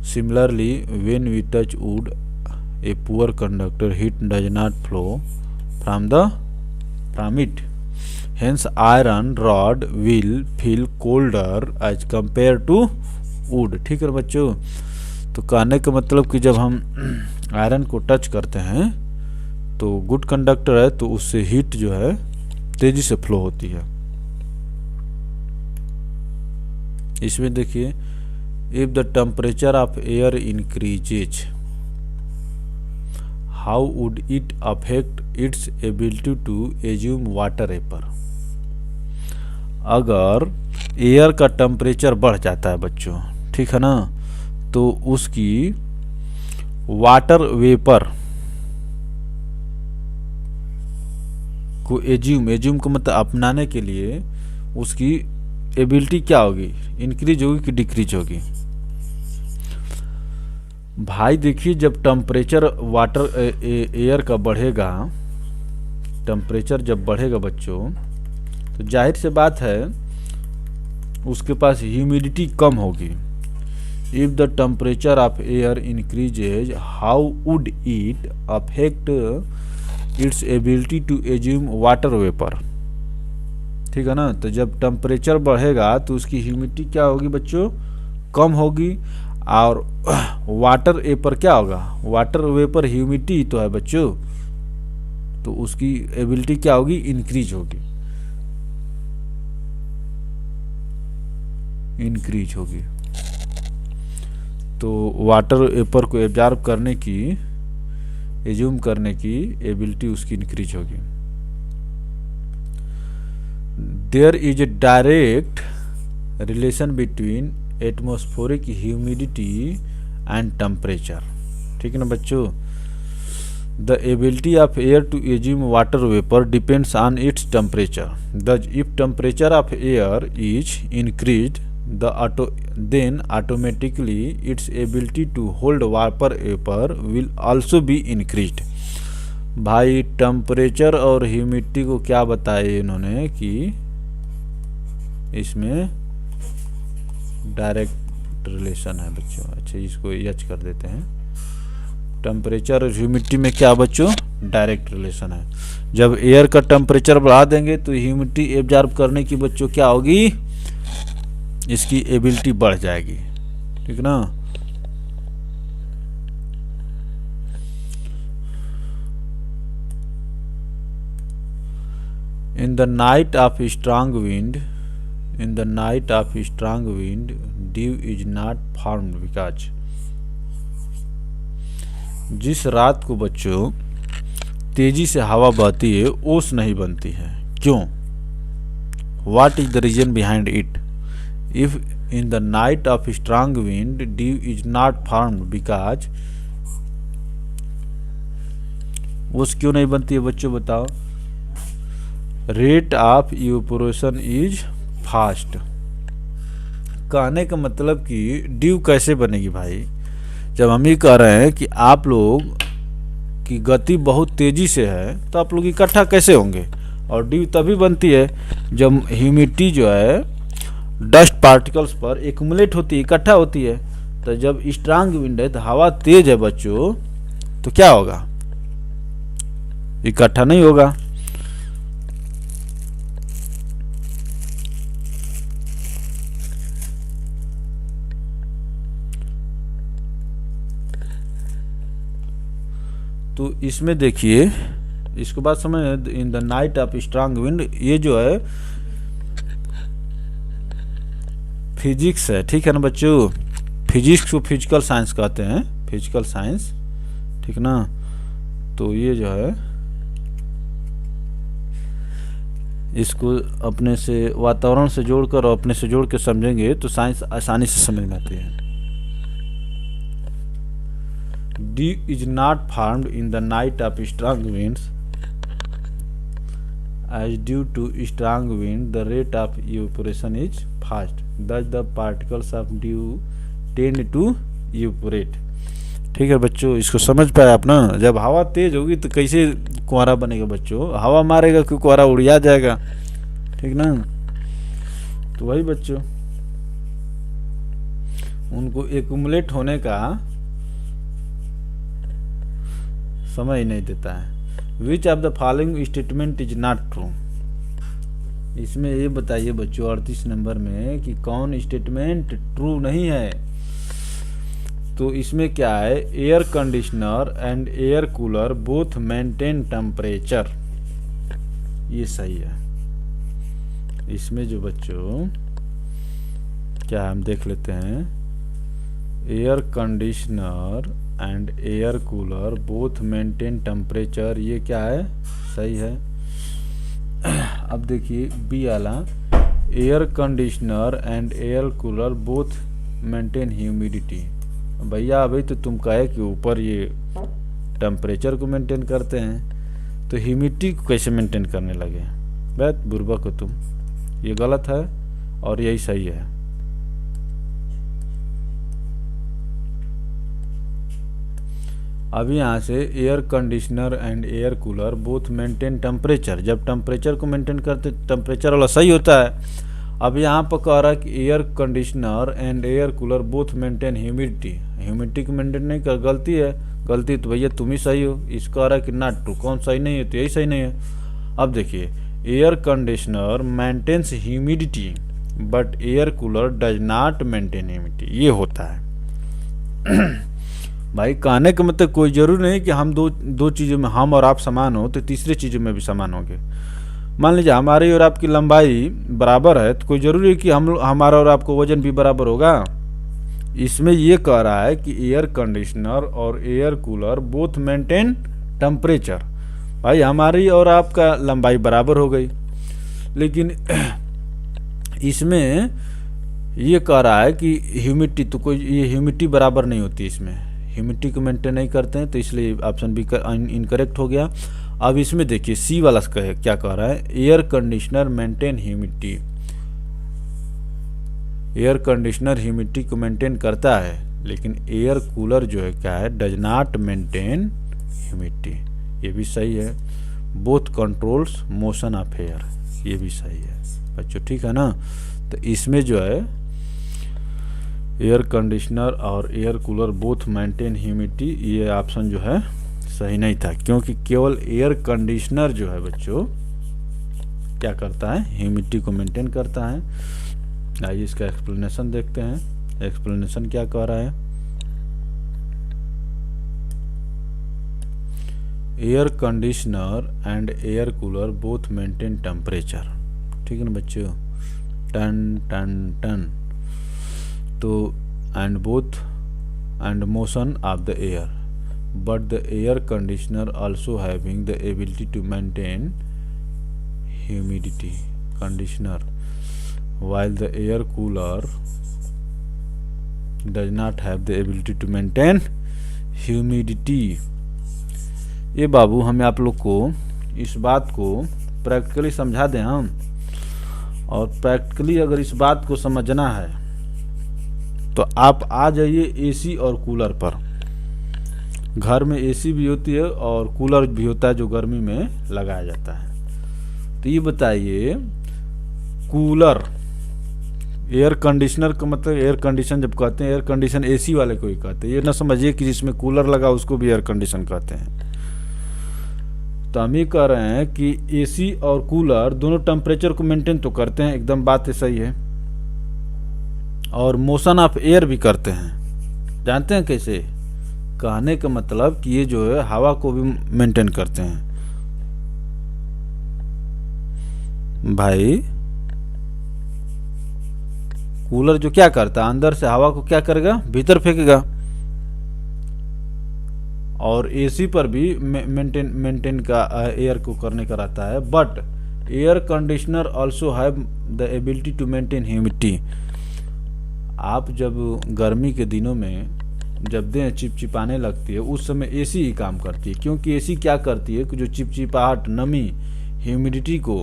Similarly when we touch wood, a poor conductor, heat does not flow from it. Hence iron rod will feel colder as compared to wood। ठीक है बच्चों? तो कहने का मतलब कि जब हम आयरन को टच करते हैं तो गुड कंडक्टर है तो उससे हीट जो है तेजी से फ्लो होती है। इसमें देखिए, if the temperature of air increases how would it affect its ability to assume water vapour. अगर एयर का टेम्परेचर बढ़ जाता है बच्चों, ठीक है ना, तो उसकी वाटर वेपर को एज्यूम को मतलब अपनाने के लिए उसकी एबिलिटी क्या होगी, इंक्रीज होगी कि डिक्रीज होगी। भाई देखिए, जब टेम्परेचर वाटर एयर का बढ़ेगा, टेम्परेचर जब बढ़ेगा बच्चों, तो जाहिर से बात है उसके पास ह्यूमिडिटी कम होगी। If the temperature of air increases how would it affect its ability to assume water vapour. ठीक है ना। तो जब टेम्परेचर बढ़ेगा तो उसकी ह्यूमिडिटी क्या होगी बच्चों, कम होगी। और वाटर वेपर क्या होगा, वाटर वेपर ह्यूमिडिटी तो है बच्चों, तो उसकी एबिलिटी क्या होगी, इंक्रीज होगी, इंक्रीज होगी। तो वाटर वेपर को एब्जॉर्ब करने की, एज्यूम करने की एबिलिटी उसकी इंक्रीज होगी। There is a direct relation between atmospheric humidity and temperature, ठीक है ना बच्चों। The ability of air to assume water vapour depends on its temperature. Thus, if temperature of air is increased, then automatically its ability to hold vapor will also be increased। भाई temperature और humidity को क्या बताया इन्होंने कि इसमें direct relation है बच्चों। अच्छा, इसको एच कर देते हैं। टेम्परेचर और ह्यूमिडिटी में क्या बच्चों, डायरेक्ट रिलेशन है। जब एयर का टेम्परेचर बढ़ा देंगे तो ह्यूमिडिटी एब्जॉर्ब करने की बच्चों क्या होगी, इसकी एबिलिटी बढ़ जाएगी, ठीक ना। इन the night of strong wind, in the night of strong wind dew is not formed because, जिस रात को बच्चों तेजी से हवा बहती है ओस नहीं बनती है, क्यों? What is the reason behind it? If in the night of strong wind dew is not formed because, ओस क्यों नहीं बनती है बच्चों बताओ? Rate of evaporation is fast. कहने का मतलब कि ड्यू कैसे बनेगी भाई? जब हम ये कह रहे हैं कि आप लोग की गति बहुत तेजी से है तो आप लोग इकट्ठा कैसे होंगे? और ड्यू तभी बनती है जब ह्यूमिडिटी जो है डस्ट पार्टिकल्स पर एक्युमुलेट होती है, इकट्ठा होती है। तो जब स्ट्रांग विंड है तो हवा तेज है बच्चों, तो क्या होगा, इकट्ठा नहीं होगा। तो इसमें देखिए, इसको बात समझ, इन the night of strong wind, ये जो है फिजिक्स है, ठीक है ना बच्चों। फिजिक्स को फिजिकल साइंस कहते हैं, फिजिकल साइंस, ठीक ना। तो ये जो है इसको अपने से वातावरण से जोड़कर और अपने से जोड़ के समझेंगे तो साइंस आसानी से समझ में आती है। Dew is not formed in the night of strong winds, as due to strong wind the rate of evaporation is fast. Thus the particles of dew tend to evaporate। ठीक है बच्चों, इसको समझ पाए आप ना। जब हवा तेज होगी तो कैसे कुआरा बनेगा बच्चों? हवा मारेगा कि कुआरा उड़िया जाएगा, ठीक ना। तो वही बच्चों, उनको एक्युमुलेट होने का समय ही नहीं देता है। Which of the following statement is not true? इसमें ये बताइए बच्चों 38 नंबर में कि कौन स्टेटमेंट ट्रू नहीं है। तो इसमें क्या है, air conditioner and air cooler both maintain temperature, ये सही है। इसमें जो बच्चों क्या हम देख लेते हैं, air conditioner and air cooler both maintain temperature, ये क्या है, सही है। अब देखिए बी वाला, air conditioner and air cooler both maintain humidity. भैया अभी तो तुम कहे कि ऊपर ये टेम्परेचर को मेंटेन करते हैं तो ह्यूमिडिटी को कैसे मेंटेन करने लगे? बहुत बुर्बक हो तुम, ये गलत है और यही सही है। अभी यहाँ से air conditioner and air cooler both maintain temperature, जब टेम्परेचर को मेंटेन करते टेम्परेचर वाला सही होता है। अब यहाँ पर कह रहा है कि air conditioner and air cooler both maintain humidity, humidity को मेंटेन नहीं कर, गलती है। गलती तो भैया तुम ही सही हो, इस कह रहा है कि नॉट ट्रू, कौन सही नहीं है? तो यही सही नहीं है। अब देखिए, air conditioner maintains humidity but air cooler does not maintain humidity, ये होता है। भाई कहने का मतलब कोई जरूरी नहीं कि हम दो चीज़ों में हम और आप समान हो तो तीसरी चीज़ों में भी समान होंगे। मान लीजिए हमारी और आपकी लंबाई बराबर है तो कोई ज़रूरी है कि हमारा और आपको वजन भी बराबर होगा। इसमें ये कह रहा है कि एयर कंडीशनर और air cooler both maintain temperature. भाई हमारी और आपका लंबाई बराबर हो गई, लेकिन इसमें ये कह रहा है कि ह्यूमिडिटी, तो कोई ये ह्यूमिडिटी बराबर नहीं होती, इसमें ह्यूमिडिटी को मेंटेन नहीं करते हैं, तो इसलिए ऑप्शन बी इनकरेक्ट हो गया। अब इसमें देखिए सी वाला क्या कह रहा है, air conditioner maintain humidity. Air conditioner humidity को मेंटेन करता है, लेकिन एयर कूलर जो है क्या है, डज नॉट मेंटेन ह्यूमिडिटी। ये भी सही है। Both controls motion of air, ये भी सही है बच्चों, ठीक है ना। तो इसमें जो है एयर कंडीशनर और air cooler both maintain humidity, ये ऑप्शन जो है सही नहीं था, क्योंकि केवल एयर कंडीशनर जो है बच्चों क्या करता है, ह्यूमिडिटी को मेंटेन करता है। आइए इसका एक्सप्लेनेशन देखते हैं। एक्सप्लेनेशन क्या कह रहा है, air conditioner and air cooler both maintain temperature, ठीक है ना बच्चों, टन टन टन, तो and both and motion of the air, but the air conditioner also having the ability to maintain humidity conditioner, while the air cooler does not have the ability to maintain humidity। ये बाबू हमें आप लोग को इस बात को practically समझा दें हम, और प्रैक्टिकली अगर इस बात को समझना है तो आप आ जाइए एसी और कूलर पर। घर में एसी भी होती है और कूलर भी होता है जो गर्मी में लगाया जाता है। तो ये बताइए, कूलर, एयर कंडीशनर का मतलब एयर कंडीशन जब कहते हैं, एयर कंडीशन एसी वाले को ही कहते हैं, ये ना समझिए कि जिसमें कूलर लगा उसको भी एयर कंडीशन कहते हैं। तो हम ये कह रहे हैं कि एसी और कूलर दोनों टेम्परेचर को मेंटेन तो करते हैं, एकदम बात सही है, और मोशन ऑफ एयर भी करते हैं। जानते हैं कैसे? कहने का मतलब कि ये जो है हवा को भी मेंटेन करते हैं। भाई कूलर जो क्या करता है, अंदर से हवा को क्या करेगा, भीतर फेंकेगा, और एसी पर भी मेंटेन का एयर को करने का रहता है। But air conditioner also have the ability to maintain humidity. आप जब गर्मी के दिनों में जब देह चिपचिपाने लगती है उस समय एसी ही काम करती है, क्योंकि एसी क्या करती है कि जो चिपचिपाहट, नमी, ह्यूमिडिटी को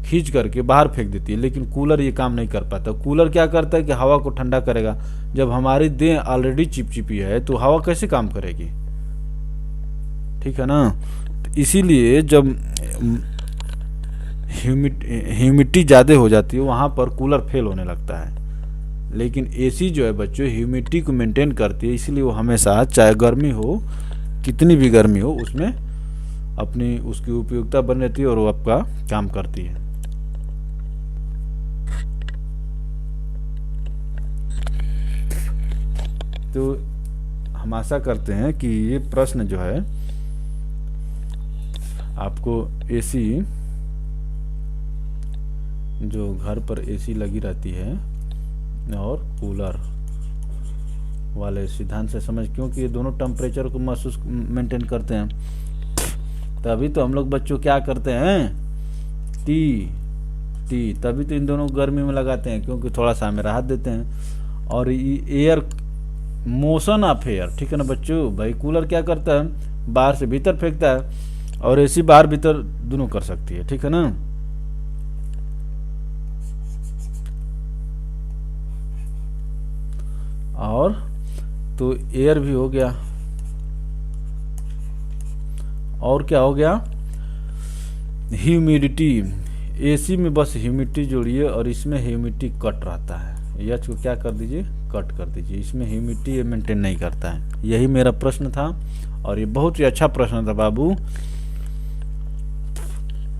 खींच करके बाहर फेंक देती है, लेकिन कूलर ये काम नहीं कर पाता। कूलर क्या करता है कि हवा को ठंडा करेगा। जब हमारी देह ऑलरेडी चिपचिपी है तो हवा कैसे काम करेगी, ठीक है ना। तो इसीलिए जब ह्यूमिडिटी ज़्यादा हो जाती है वहाँ पर कूलर फेल होने लगता है, लेकिन एसी जो है बच्चों ह्यूमिडिटी को मेंटेन करती है, इसीलिए वो हमेशा चाहे गर्मी हो, कितनी भी गर्मी हो, उसमें अपनी उसकी उपयोगिता बनी रहती है और वो आपका काम करती है। तो हम आशा करते हैं कि ये प्रश्न जो है आपको एसी, जो घर पर एसी लगी रहती है और कूलर वाले सिद्धांत से समझ, क्योंकि ये दोनों टेम्परेचर को महसूस मेंटेन करते हैं। तभी तो हम लोग बच्चों क्या करते हैं, टी तभी तो इन दोनों गर्मी में लगाते हैं, क्योंकि थोड़ा सा हमें राहत देते हैं। और एयर मोशन ऑफ एयर, ठीक है ना बच्चों। भाई कूलर क्या करता है, बाहर से भीतर फेंकता है, और एसी बाहर भीतर दोनों कर सकती है, ठीक है ना। और तो एयर भी हो गया, और क्या हो गया, ह्यूमिडिटी। एसी में बस ह्यूमिडिटी जोड़िए और इसमें ह्यूमिडिटी कट रहता है, एच को क्या कर दीजिए, कट कर दीजिए। इसमें ह्यूमिडिटी मेंटेन नहीं करता है। यही मेरा प्रश्न था और ये बहुत ही अच्छा प्रश्न था बाबू।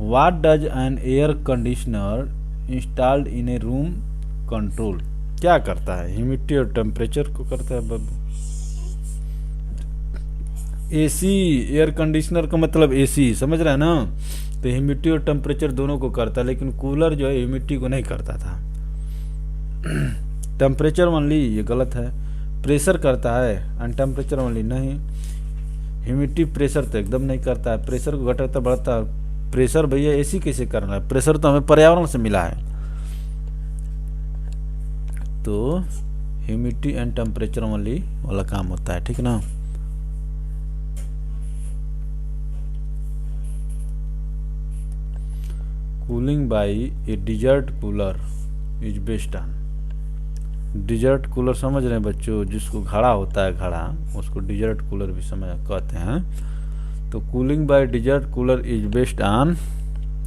What does an air conditioner installed in a room control, क्या करता है, ह्यूमिडिटी और टेम्परेचर को करता है बाबू। एसी, एयर कंडीशनर का मतलब एसी, समझ रहे हैं ना। तो ह्यूमिडिटी और टेम्परेचर दोनों को करता है, लेकिन कूलर जो है ह्यूमिडिटी को नहीं करता था। टेम्परेचर ओनली, ये गलत है। प्रेशर करता है एंड टेम्परेचर ओनली नहीं। ह्यूमिडिटी प्रेशर तो एकदम नहीं करता है, प्रेशर को घटाता बढ़ता। प्रेशर भैया एसी कैसे करना है, प्रेशर तो हमें पर्यावरण से मिला है। तो ह्यूमिडिटी एंड टेम्परेचर ओनली वाला काम होता है, ठीक ना। Cooling by a desert cooler is best on. Desert cooler समझ रहे हैं बच्चों, जिसको घड़ा होता है, घड़ा, उसको डिजर्ट कूलर भी समझ कहते हैं। तो cooling by desert cooler is best on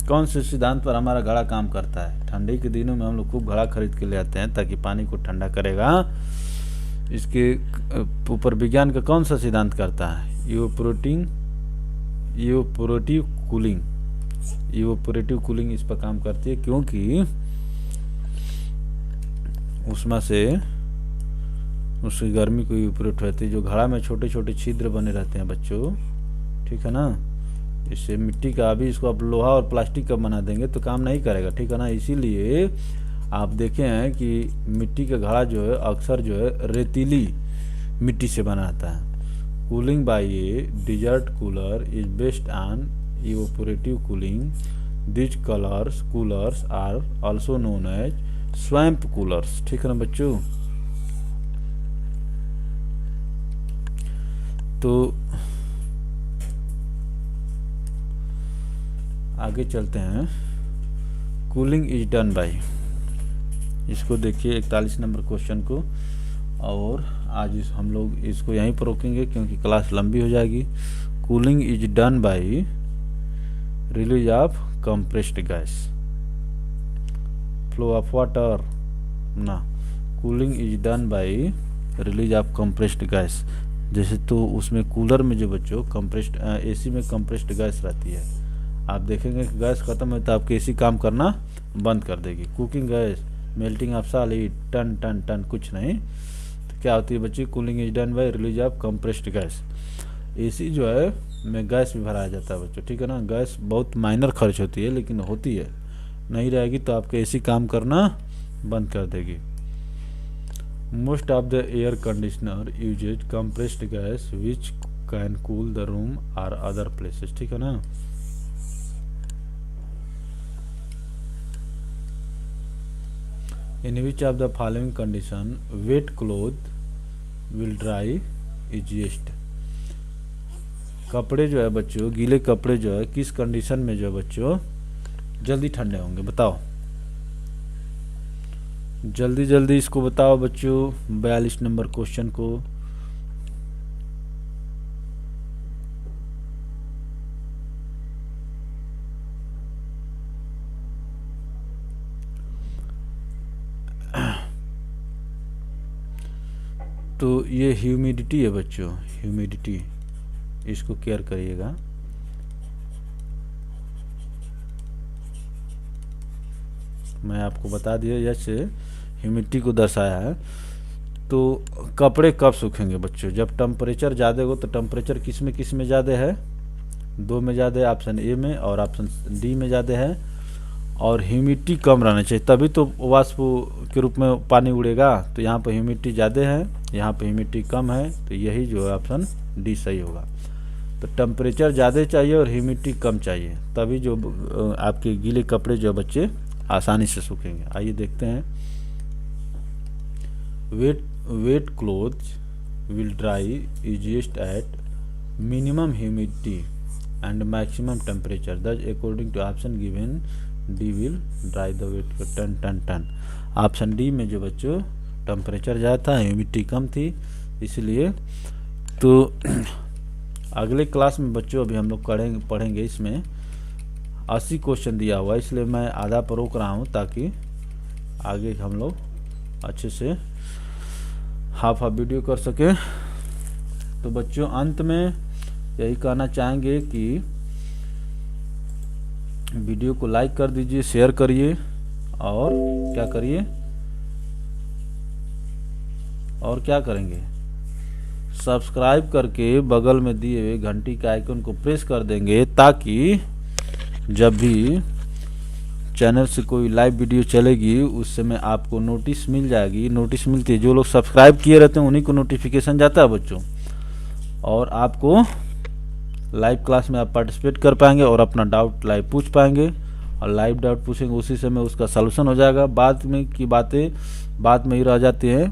कौन से सिद्धांत पर हमारा घड़ा काम करता है। ठंडी के दिनों में हम लोग खूब घड़ा खरीद के ले आते हैं ताकि पानी को ठंडा करेगा। इसके ऊपर विज्ञान का कौन सा सिद्धांत करता है, इवेपोरेटिव कूलिंग। इवेपोरेटिव कूलिंग इस पर काम करती है, क्योंकि उसमें से उसकी गर्मी को इवेपोरेट होती है। जो घड़ा में छोटे छोटे छिद्र बने रहते हैं बच्चों, ठीक है ना। इससे मिट्टी का, अभी इसको आप लोहा और प्लास्टिक का बना देंगे तो काम नहीं करेगा, ठीक है ना। इसीलिए आप देखे हैं कि मिट्टी का घड़ा जो है अक्सर जो है रेतीली मिट्टी से बना रहता है। Cooling by a desert cooler is based on evaporative cooling. This coolers are also known as swamp coolers, ठीक है ना बच्चों। तो आगे चलते हैं। कूलिंग इज डन बाय, इसको देखिए 41 नंबर क्वेश्चन को। और आज हम लोग इसको यहीं पर रोकेंगे क्योंकि क्लास लंबी हो जाएगी। Cooling is done by release of compressed gas, flow of water ना। Cooling is done by release of compressed gas. जैसे तो उसमें कूलर में जो बच्चों कंप्रेस्ड, एसी में कंप्रेस्ड गैस रहती है। आप देखेंगे कि गैस खत्म है तो आपके एसी काम करना बंद कर देगी। Cooking gas, melting of solid, टन टन टन कुछ नहीं। तो क्या होती है बच्चे, cooling is done by release of compressed gas. AC जो है में गैस भी भराया जाता है बच्चों, ठीक है ना। गैस बहुत माइनर खर्च होती है लेकिन होती है, नहीं रहेगी तो आपके एसी काम करना बंद कर देगी। Most of the air conditioner uses compressed gas which can cool the room और अदर प्लेसेस, ठीक है ना। In which of the following condition wet cloth will dry easiest। कपड़े जो है बच्चों, गीले कपड़े जो है किस कंडीशन में जो है बच्चों जल्दी ठंडे होंगे, बताओ जल्दी जल्दी इसको बताओ बच्चों। 42 नंबर क्वेश्चन को। तो ये ह्यूमिडिटी है बच्चों, ह्यूमिडिटी, इसको केयर करिएगा। मैं आपको बता दिया जैसे ह्यूमिडिटी को दर्शाया है। तो कपड़े कब सूखेंगे बच्चों, जब टेम्परेचर ज़्यादा हो। तो टेम्परेचर किस में ज़्यादा है, 2 में ज़्यादा है, ऑप्शन ए में, और ऑप्शन डी में ज़्यादा है। और ह्यूमिडिटी कम रहना चाहिए, तभी तो वाष्प के रूप में पानी उड़ेगा। तो यहाँ पर ह्यूमिडिटी ज़्यादा है, यहाँ पर ह्यूमिडिटी कम है, तो यही जो है ऑप्शन डी सही होगा। तो टेम्परेचर ज़्यादा चाहिए और ह्यूमिडिटी कम चाहिए, तभी जो आपके गीले कपड़े जो बच्चे आसानी से सूखेंगे। आइए देखते हैं। Wet clothes will dry easiest at minimum humidity and maximum temperature, thus according to option given D will dry the wet ton. Option D में जो बच्चों टेम्परेचर ज़्यादा था, ह्यूमिडिटी कम थी, इसलिए। तो अगले क्लास में बच्चों अभी हम लोग पढ़ेंगे इसमें 80 क्वेश्चन दिया हुआ है, इसलिए मैं आधा पर रोक रहा हूँ ताकि आगे हम लोग अच्छे से हाफ वीडियो कर सके। तो बच्चों अंत में यही कहना चाहेंगे कि वीडियो को लाइक कर दीजिए, शेयर करिए और क्या करिए, और क्या करेंगे, सब्सक्राइब करके बगल में दिए हुए घंटी के आइकन को प्रेस कर देंगे, ताकि जब भी चैनल से कोई लाइव वीडियो चलेगी उस समय आपको नोटिस मिल जाएगी। नोटिस मिलती है, जो लोग सब्सक्राइब किए रहते हैं उन्हीं को नोटिफिकेशन जाता है बच्चों, और आपको लाइव क्लास में आप पार्टिसिपेट कर पाएंगे और अपना डाउट लाइव पूछ पाएंगे, और लाइव डाउट पूछेंगे उसी समय उसका सलूशन हो जाएगा। बाद में की बातें बाद में ही रह जाती हैं।